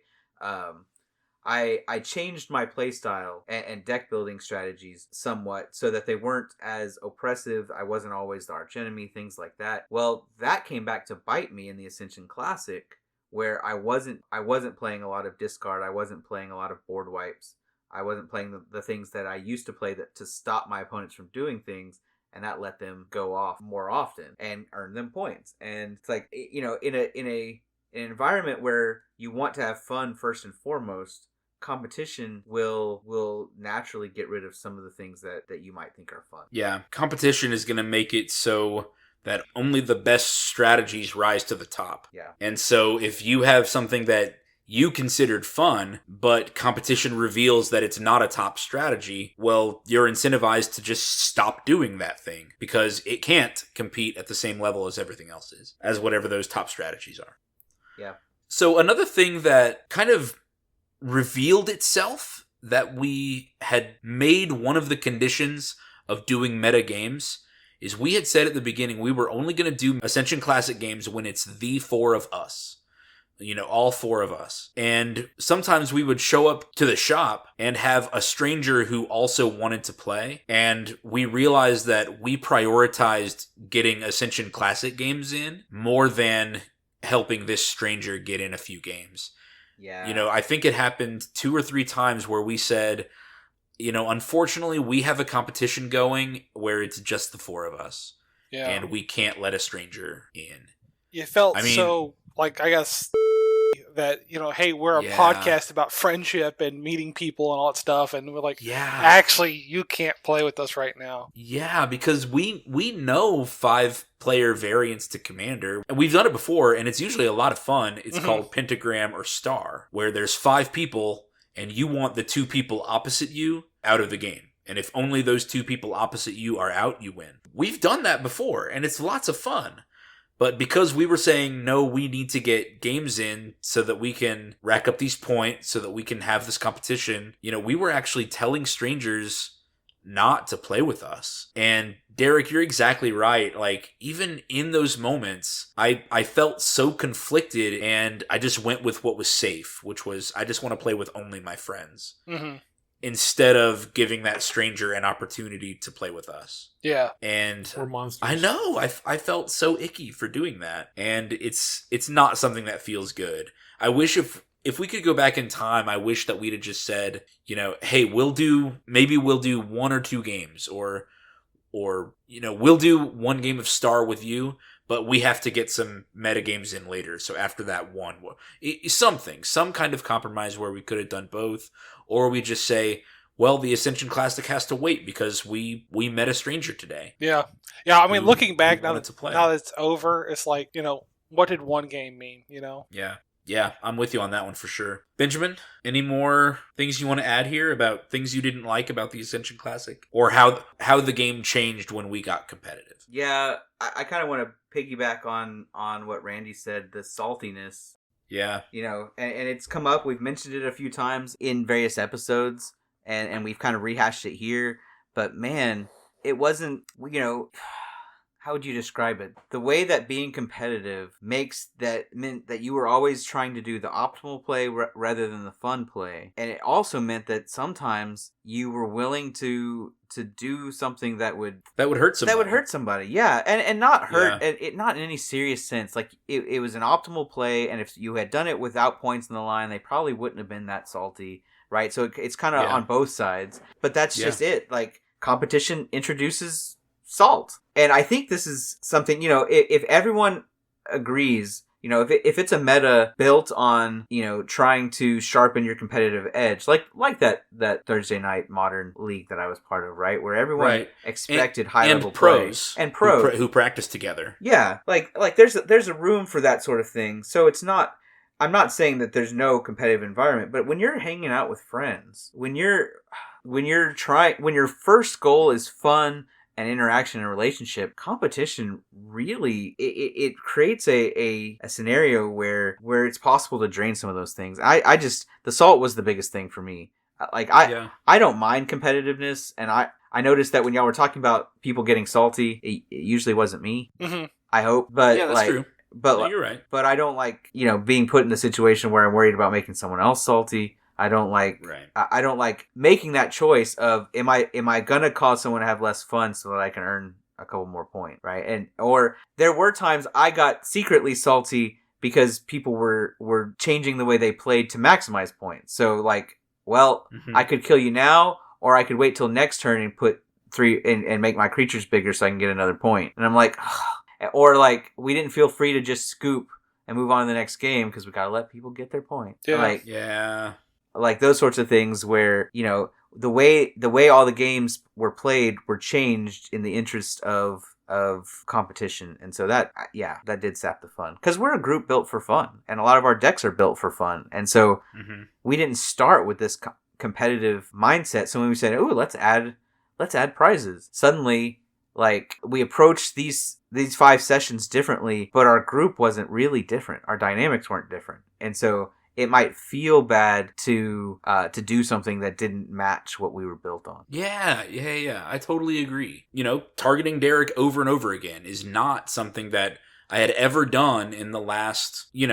B: I changed my playstyle and deck building strategies somewhat so that they weren't as oppressive. I wasn't always the archenemy, things like that. Well, that came back to bite me in the Ascension Classic, where I wasn't playing a lot of discard. I wasn't playing a lot of board wipes. I wasn't playing the things that I used to play to stop my opponents from doing things, and that let them go off more often and earn them points. And it's like, in an environment where you want to have fun first and foremost, competition will naturally get rid of some of the things that you might think are fun.
A: Yeah, competition is going to make it so that only the best strategies rise to the top.
B: Yeah.
A: And so if you have something that you considered fun, but competition reveals that it's not a top strategy, well, you're incentivized to just stop doing that thing because it can't compete at the same level as everything else is, as whatever those top strategies are.
B: Yeah.
A: So another thing that kind of revealed itself that we had made one of the conditions of doing meta games is we had said at the beginning we were only going to do Ascension Classic games when it's the four of us. All four of us. And sometimes we would show up to the shop and have a stranger who also wanted to play. And we realized that we prioritized getting Ascension Classic games in more than helping this stranger get in a few games.
B: Yeah.
A: I think it happened 2 or 3 times where we said, unfortunately, we have a competition going where it's just the four of us.
C: Yeah.
A: And we can't let a stranger in.
C: You felt so, I guess, that, hey, we're a podcast about friendship and meeting people and all that stuff. And we're like, actually, you can't play with us right now.
A: Yeah, because we know 5-player variants to Commander. And we've done it before, and it's usually a lot of fun. It's called Pentagram or Star, where there's 5 people, and you want the 2 people opposite you out of the game. And if only those 2 people opposite you are out, you win. We've done that before, and it's lots of fun. But because we were saying, no, we need to get games in so that we can rack up these points, so that we can have this competition, we were actually telling strangers not to play with us. And Derek, you're exactly right. Even in those moments, I felt so conflicted, and I just went with what was safe, which was I just want to play with only my friends. Mm-hmm. Instead of giving that stranger an opportunity to play with us.
C: Yeah.
A: And
D: or monsters.
A: I know, I felt so icky for doing that. And it's not something that feels good. I wish if we could go back in time, I wish that we'd have just said, hey, we'll do 1 or 2 games, or we'll do 1 game of Star with you, but we have to get some meta games in later. So after that one, some kind of compromise where we could have done both. Or we just say, well, the Ascension Classic has to wait because we met a stranger today.
C: Yeah. Yeah, I mean, looking back, now that it's over, it's like, what did 1 game mean,
A: Yeah. Yeah, I'm with you on that one for sure. Benjamin, any more things you want to add here about things you didn't like about the Ascension Classic? Or how the game changed when we got competitive?
B: Yeah, I kind of want to piggyback on what Randy said, the saltiness.
A: Yeah.
B: And it's come up. We've mentioned it a few times in various episodes, and we've kind of rehashed it here. But man, it wasn't, how would you describe it? The way that being competitive meant that you were always trying to do the optimal play rather than the fun play. And it also meant that sometimes you were willing to do something that would
A: hurt somebody.
B: That would hurt somebody, yeah. And not hurt, it not in any serious sense. Like, it was an optimal play, and if you had done it without points in the line, they probably wouldn't have been that salty. right? So it's kind of on both sides. But that's just it. Like, competition introduces salt. And I think this is something, if everyone agrees, if it's a meta built on, trying to sharpen your competitive edge, like that Thursday night Modern League that I was part of, right? Where everyone expected high-level
A: pros.
B: And pros.
A: Who practice together.
B: Yeah. Like there's a room for that sort of thing. So it's not, I'm not saying that there's no competitive environment, but when you're hanging out with friends, when your first goal is fun and interaction and relationship, competition really it creates a scenario where it's possible to drain some of those things. The salt was the biggest thing for me. I don't mind competitiveness, and I noticed that when y'all were talking about people getting salty, it usually wasn't me.
C: Mm-hmm.
B: I hope, but
A: that's true.
B: But
A: you're right.
B: But I don't like being put in a situation where I'm worried about making someone else salty. I don't like I don't like making that choice of am I gonna cause someone to have less fun so that I can earn a couple more points, right? Or there were times I got secretly salty because people were changing the way they played to maximize points. So I could kill you now, or I could wait till next turn and put 3 and make my creatures bigger so I can get another point. And I'm like, or we didn't feel free to just scoop and move on to the next game because we gotta let people get their point. Like those sorts of things where the way all the games were played were changed in the interest of competition, and so that did sap the fun, because we're a group built for fun, and a lot of our decks are built for fun, and so we didn't start with this competitive mindset. So when we said, "Oh, let's add prizes," suddenly we approached these 5 sessions differently, but our group wasn't really different. Our dynamics weren't different, and so it might feel bad to do something that didn't match what we were built on. Yeah.
A: I totally agree. Targeting Derek over and over again is not something that I had ever done in the last, in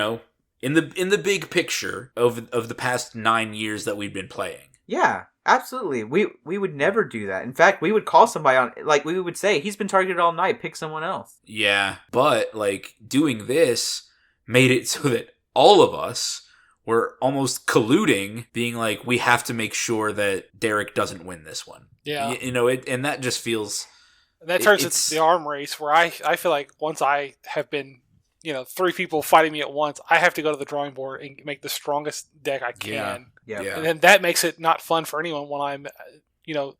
A: the big picture of the past 9 years that we've been playing.
B: Yeah, absolutely. We would never do that. In fact, we would call somebody on, we would say, he's been targeted all night, pick someone else.
A: Yeah, but doing this made it so that all of us were almost colluding, being we have to make sure that Derek doesn't win this one.
C: Yeah.
A: And that just feels...
C: And that turns into the arm race, where I feel like once I have been, 3 people fighting me at once, I have to go to the drawing board and make the strongest deck I can.
B: Yeah.
C: And then that makes it not fun for anyone when I'm,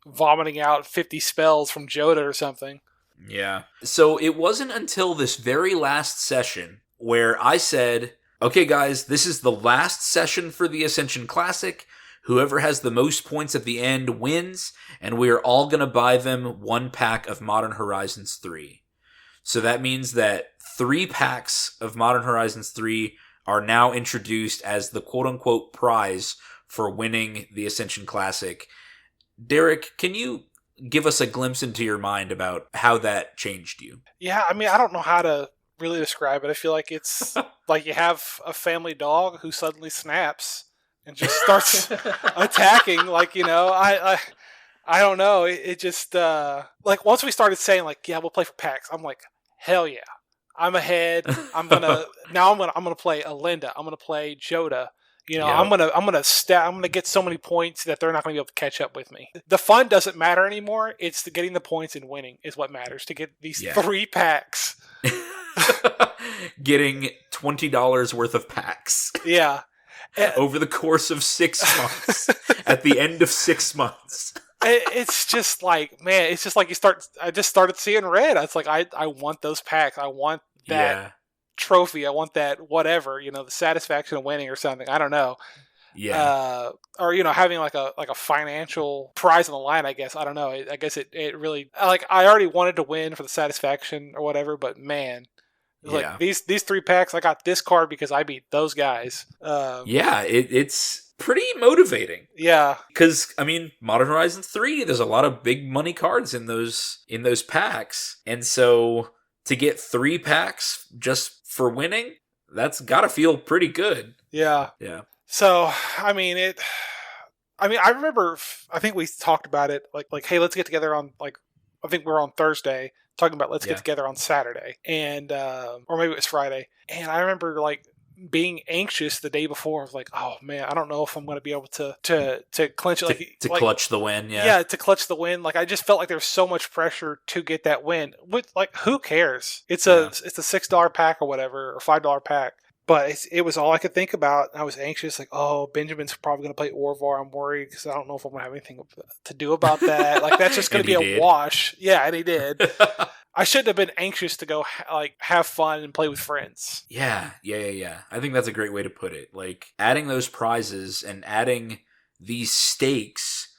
C: vomiting out 50 spells from Joda or something.
A: Yeah. So it wasn't until this very last session where I said... Okay, guys, this is the last session for the Ascension Classic. Whoever has the most points at the end wins, and we are all going to buy them 1 pack of Modern Horizons 3. So that means that 3 packs of Modern Horizons 3 are now introduced as the quote-unquote prize for winning the Ascension Classic. Derek, can you give us a glimpse into your mind about how that changed you?
C: Yeah, I mean, I don't know how to really describe it. I feel like it's like you have a family dog who suddenly snaps and just starts attacking. I don't know. It just once we started saying we'll play for packs, I'm like, hell yeah, I'm ahead. I'm gonna play Alinda. I'm gonna play Joda. I'm gonna get so many points that they're not gonna be able to catch up with me. The fun doesn't matter anymore. It's getting the points and winning is what matters. To get these 3 packs.
A: Getting $20 worth of packs.
C: Yeah.
A: Over the course of 6 months. At the end of 6 months.
C: It's just man, it's just I just started seeing red. It's I want those packs. I want that trophy. I want that whatever, the satisfaction of winning or something. I don't know.
A: Yeah.
C: Or having a financial prize on the line, I guess. I don't know. I guess it really I already wanted to win for the satisfaction or whatever, but man, these 3 packs, I got this card because I beat those guys.
A: It's pretty motivating.
C: Yeah.
A: Because Modern Horizons 3, there's a lot of big money cards in those packs. And so to get 3 packs just for winning, that's gotta feel pretty good.
C: Yeah.
A: Yeah.
C: So, I remember, I think we talked about it, hey, let's get together on, I think we were on Thursday, talking about let's get together on Saturday, and, or maybe it was Friday, and I remember, being anxious the day before. I was like, oh man, I don't know if I'm going to be able to clinch it.
A: To clutch the win, yeah.
C: Yeah, to clutch the win. Like, I just felt like there was so much pressure to get that win. Like, who cares? It's a $6 pack or whatever, or $5 pack. But it was all I could think about. I was anxious, like, oh, Benjamin's probably going to play Orvar. I'm worried because I don't know if I'm going to have anything to do about that. Like, that's just going to be a wash. Yeah, and he did. I shouldn't have been anxious to go have fun and play with friends.
A: Yeah. I think that's a great way to put it. Like, adding those prizes and adding these stakes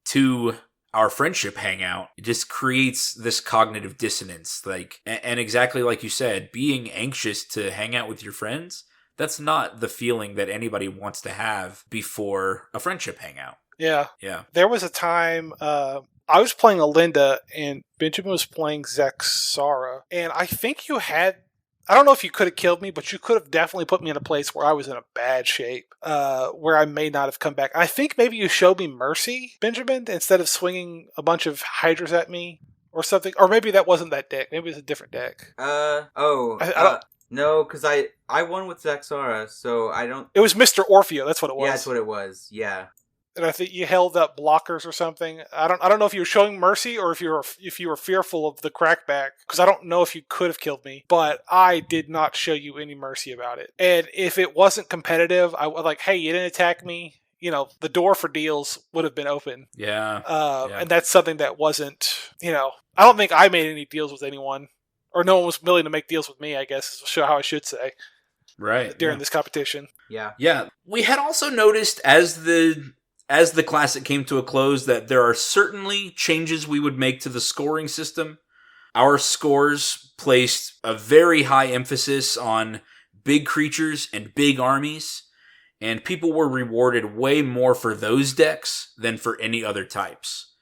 A: to our friendship hangout, it just creates this cognitive dissonance. Like, and exactly like you said, being anxious to hang out with your friends, that's not the feeling that anybody wants to have before a friendship hangout.
C: Yeah.
A: Yeah.
C: There was a time I was playing Alinda and Benjamin was playing Zexara. And I think you had, I don't know if you could have killed me, but you could have definitely put me in a place where I was in a bad shape, where I may not have come back. I think maybe you showed me mercy, Benjamin, instead of swinging a bunch of hydras at me or something. Or maybe that wasn't that deck. Maybe it was a different deck.
B: No, because I won with Zexara, so I don't...
C: It was Mr. Orfeo, that's what it was.
B: Yeah, that's what it was, yeah.
C: And I think you held up blockers or something. I don't know if you were showing mercy or if you were fearful of the crackback, because I don't know if you could have killed me, but I did not show you any mercy about it. And if it wasn't competitive, I was like, hey, you didn't attack me. You know, the door for deals would have been open.
A: Yeah.
C: And that's something that wasn't, I don't think I made any deals with anyone, or no one was willing to make deals with me, I guess is how I should say.
A: Right.
C: During this competition.
B: Yeah.
A: Yeah. We had also noticed as the Classic came to a close that there are certainly changes we would make to the scoring system. Our scores placed a very high emphasis on big creatures and big armies, and people were rewarded way more for those decks than for any other types.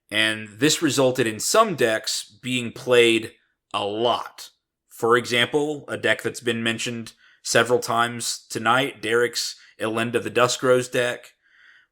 A: And this resulted in some decks being played a lot. For example, a deck that's been mentioned several times tonight, Derek's Elenda the Duskrose deck.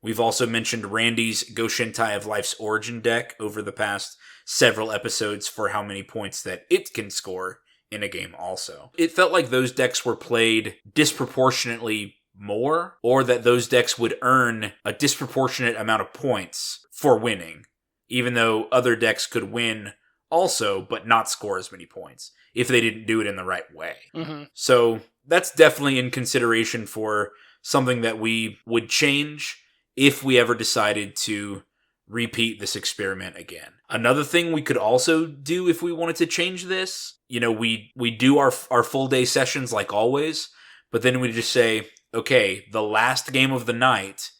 A: We've also mentioned Randy's Goshentai of Life's Origin deck over the past several episodes for how many points that it can score in a game also. It felt like those decks were played disproportionately more, or that those decks would earn a disproportionate amount of points for winning, even though other decks could win also, but not score as many points if they didn't do it in the right way.
C: Mm-hmm.
A: So that's definitely in consideration for something that we would change if we ever decided to repeat this experiment again. Another thing we could also do if we wanted to change this, we do our full day sessions like always, but then we just say, okay, the last game of the night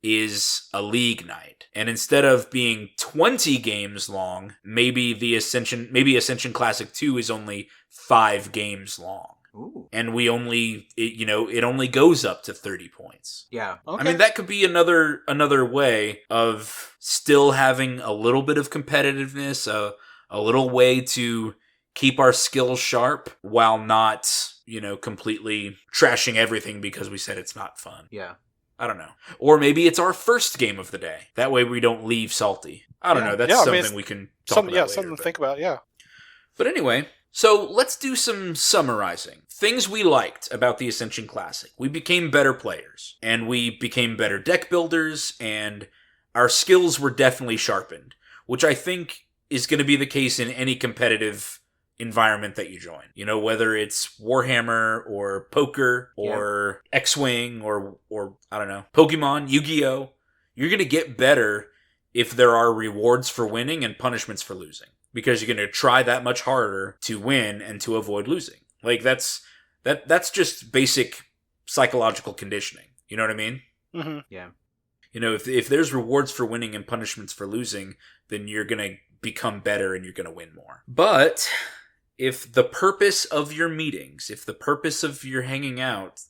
A: is a league night. And instead of being 20 games long, maybe Ascension Classic 2 is only 5 games long.
B: Ooh.
A: And we only, it only goes up to 30 points.
B: Yeah.
C: Okay.
A: I mean, that could be another way of still having a little bit of competitiveness, a little way to keep our skills sharp while not, completely trashing everything because we said it's not fun.
B: Yeah.
A: I don't know. Or maybe it's our first game of the day. That way we don't leave salty. I don't know. That's something we can talk about later.
C: Something to think about, yeah.
A: But anyway, so let's do some summarizing. Things we liked about the Ascension Classic. We became better players, and we became better deck builders, and our skills were definitely sharpened, which I think is going to be the case in any competitive environment that you join. Whether it's Warhammer or poker or X-Wing or I don't know, Pokemon, Yu-Gi-Oh! You're going to get better if there are rewards for winning and punishments for losing, because you're going to try that much harder to win and to avoid losing. Like that's just basic psychological conditioning. You know what I mean?
C: Mm-hmm.
B: Yeah.
A: If there's rewards for winning and punishments for losing, then you're going to become better and you're going to win more. But if the purpose of your meetings, if the purpose of your hanging out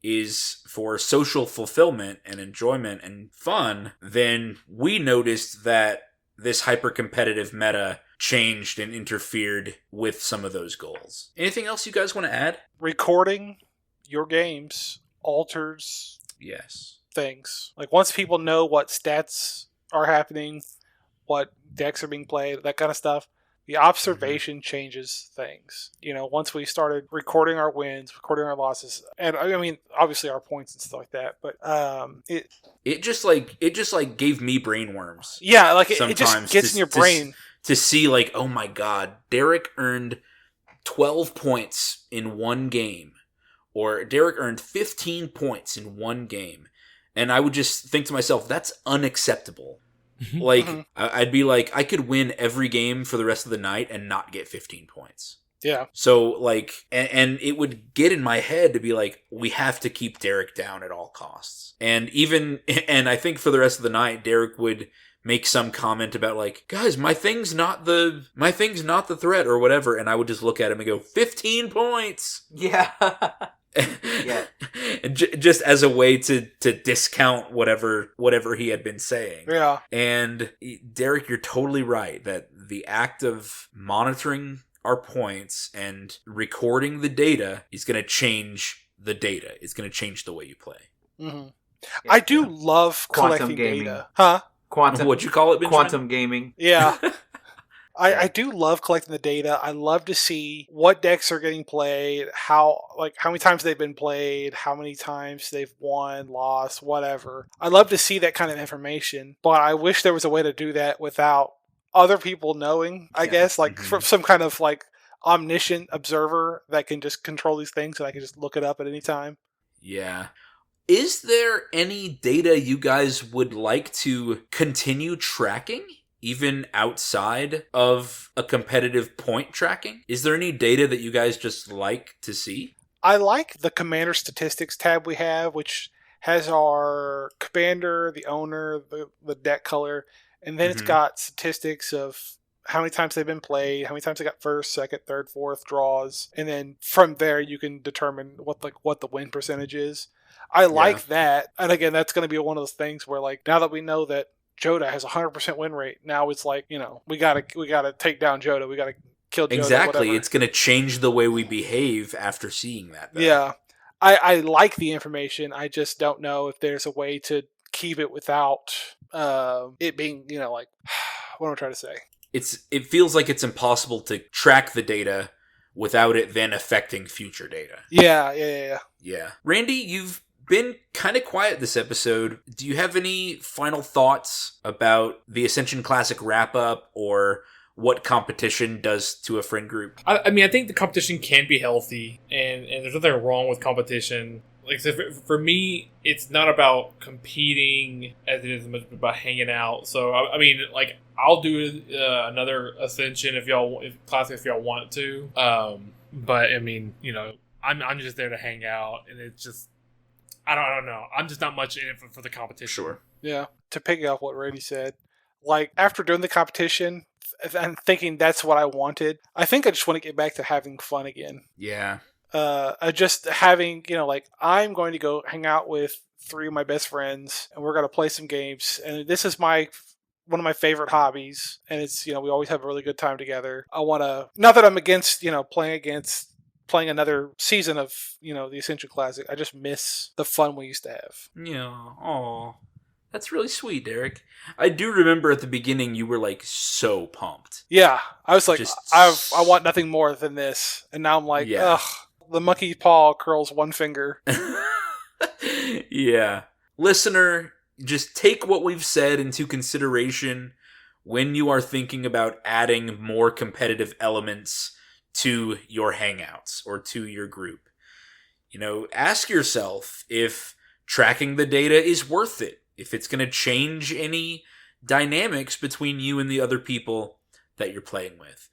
A: is for social fulfillment and enjoyment and fun, then we noticed that this hyper-competitive meta changed and interfered with some of those goals. Anything else you guys want to add?
C: Recording your games alters things. Like, once people know what stats are happening, what decks are being played, that kind of stuff, The observation changes things. Once we started recording our wins, recording our losses, and I mean, obviously our points and stuff like that. But
A: it just gave me brain worms.
C: Yeah, like it just gets in your brain
A: to see like, oh my god, Derek earned 12 points in one game, or Derek earned 15 points in one game, and I would just think to myself, that's unacceptable. Like, I'd be like, I could win every game for the rest of the night and not get 15 points.
C: Yeah.
A: So, like, and it would get in my head to be like, we have to keep Derek down at all costs. And I think for the rest of the night, Derek would make some comment about like, guys, my thing's not the threat or whatever. And I would just look at him and go, 15 points.
B: Yeah. Yeah.
A: Just as a way to discount whatever he had been saying.
C: Yeah.
A: And Derek, you're totally right that the act of monitoring our points and recording the data is going to change the data. It's going to change the way you play.
C: Mm-hmm. Yeah. I do love collecting data. Huh?
A: What'd you call it, Benjamin?
B: Quantum gaming.
C: Yeah. I do love collecting the data. I love to see what decks are getting played, how many times they've been played, how many times they've won, lost, whatever. I love to see that kind of information, but I wish there was a way to do that without other people knowing, I guess, like from some kind of like omniscient observer that can just control these things and I can just look it up at any time.
A: Yeah. Is there any data you guys would like to continue tracking? Even outside of a competitive point tracking? Is there any data that you guys just like to see?
C: I like the commander statistics tab we have, which has our commander, the owner, the deck color, and then it's got statistics of how many times they've been played, how many times they got first, second, third, fourth draws, and then from there you can determine what the win percentage is. I like that, and again, that's going to be one of those things where like now that we know that Joda has 100% win rate. Now it's like, we gotta take down Joda. We gotta kill Joda.
A: Exactly.
C: Whatever.
A: It's gonna change the way we behave after seeing that, though.
C: Yeah. I like the information. I just don't know if there's a way to keep it without it being, like, what am I trying to say?
A: It feels like it's impossible to track the data without it then affecting future data.
C: Yeah.
A: Randy, you've been kind of quiet this episode. Do you have any final thoughts about the Ascension Classic wrap-up or what competition does to a friend group?
D: I mean, I think the competition can be healthy, and there's nothing wrong with competition. Like I said, for me, it's not about competing as it is about hanging out. So, I mean, like, I'll do another Ascension if y'all want to. But, I mean, I'm just there to hang out, and it's just, I don't know. I'm just not much in it for the competition.
A: Sure.
C: Yeah. To pick up what Randy said, like after doing the competition and thinking that's what I wanted, I think I just want to get back to having fun again.
A: Yeah.
C: Just having, like I'm going to go hang out with 3 of my best friends and we're going to play some games. And this is one of my favorite hobbies. And it's, we always have a really good time together. I want to, not that I'm against, playing another season of, the Ascension Classic. I just miss the fun we used to have.
A: Yeah. Aw. That's really sweet, Derek. I do remember at the beginning you were like so pumped.
C: Yeah. I was like, I want nothing more than this. And now I'm like, ugh, the monkey paw curls one finger.
A: Yeah. Listener, just take what we've said into consideration when you are thinking about adding more competitive elements to your hangouts or to your group. Ask yourself if tracking the data is worth it, if it's going to change any dynamics between you and the other people that you're playing with.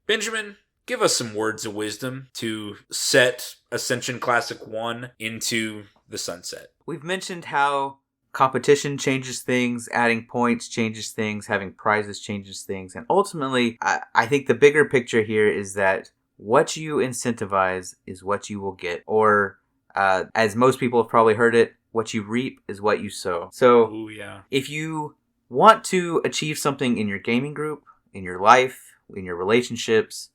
A: Benjamin, give us some words of wisdom to set Ascension Classic 1 into the sunset.
B: We've mentioned how competition changes things, adding points changes things, having prizes changes things, and ultimately, I think the bigger picture here is that what you incentivize is what you will get, or as most people have probably heard it, what you reap is what you sow. So, if you want to achieve something in your gaming group, in your life, in your relationships,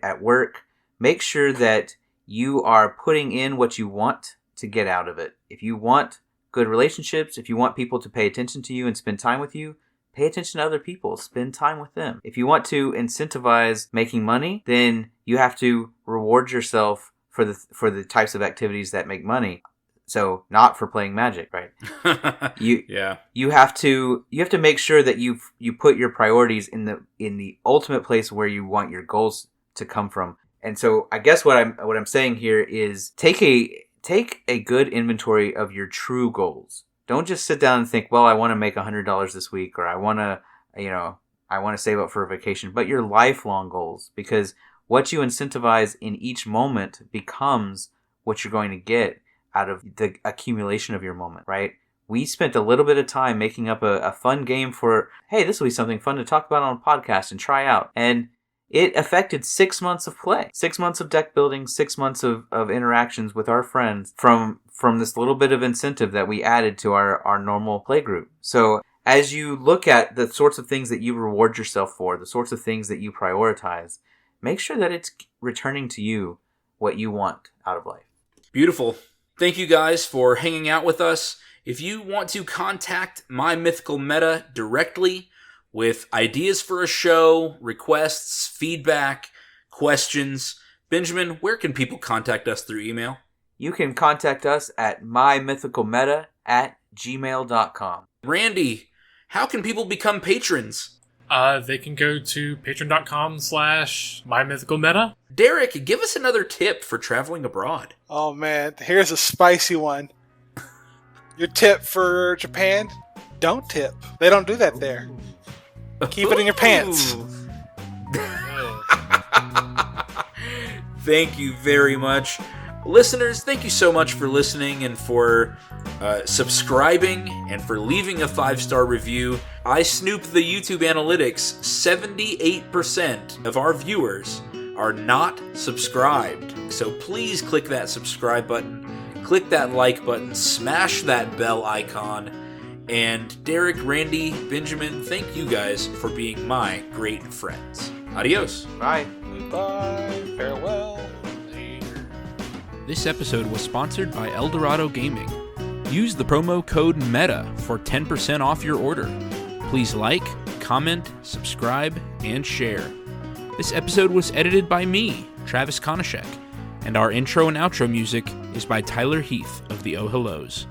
B: at work, make sure that you are putting in what you want to get out of it. If you want good relationships, if you want people to pay attention to you and spend time with you, Pay attention to other people. Spend time with them. If you want to incentivize making money, then you have to reward yourself for the types of activities that make money. So not for playing Magic, right? You have to make sure that you put your priorities in the ultimate place where you want your goals to come from. And so I guess what I'm saying here is take a good inventory of your true goals. Don't just sit down and think, well, I want to make $100 this week, or I want to save up for a vacation, but your lifelong goals, because what you incentivize in each moment becomes what you're going to get out of the accumulation of your moment, right? We spent a little bit of time making up a fun game for, hey, this will be something fun to talk about on a podcast and try out. And it affected 6 months of play, 6 months of deck building, 6 months of interactions with our friends from this little bit of incentive that we added to our normal play group. So as you look at the sorts of things that you reward yourself for, the sorts of things that you prioritize, make sure that it's returning to you what you want out of life.
A: Beautiful. Thank you guys for hanging out with us. If you want to contact My Mythical Meta directly with ideas for a show, requests, feedback, questions, Benjamin, where can people contact us through email?
B: You can contact us at mymythicalmeta@gmail.com.
A: Randy, how can people become patrons?
D: They can go to patreon.com/mymythicalmeta.
A: Derek, give us another tip for traveling abroad.
C: Oh man, here's a spicy one. Your tip for Japan, don't tip. They don't do that there. Keep it in your pants.
A: Thank you very much. Listeners, thank you so much for listening and for subscribing and for leaving a 5-star review. I snooped the YouTube analytics. 78% of our viewers are not subscribed. So please click that subscribe button, click that like button, smash that bell icon. And Derek, Randy, Benjamin, thank you guys for being my great friends. Adios.
B: Bye.
C: Goodbye. Farewell.
A: This episode was sponsored by Dorado Gaming. Use the promo code META for 10% off your order. Please like, comment, subscribe, and share. This episode was edited by me, Travis Konishek, and our intro and outro music is by Tyler Heath of the Oh Hellos.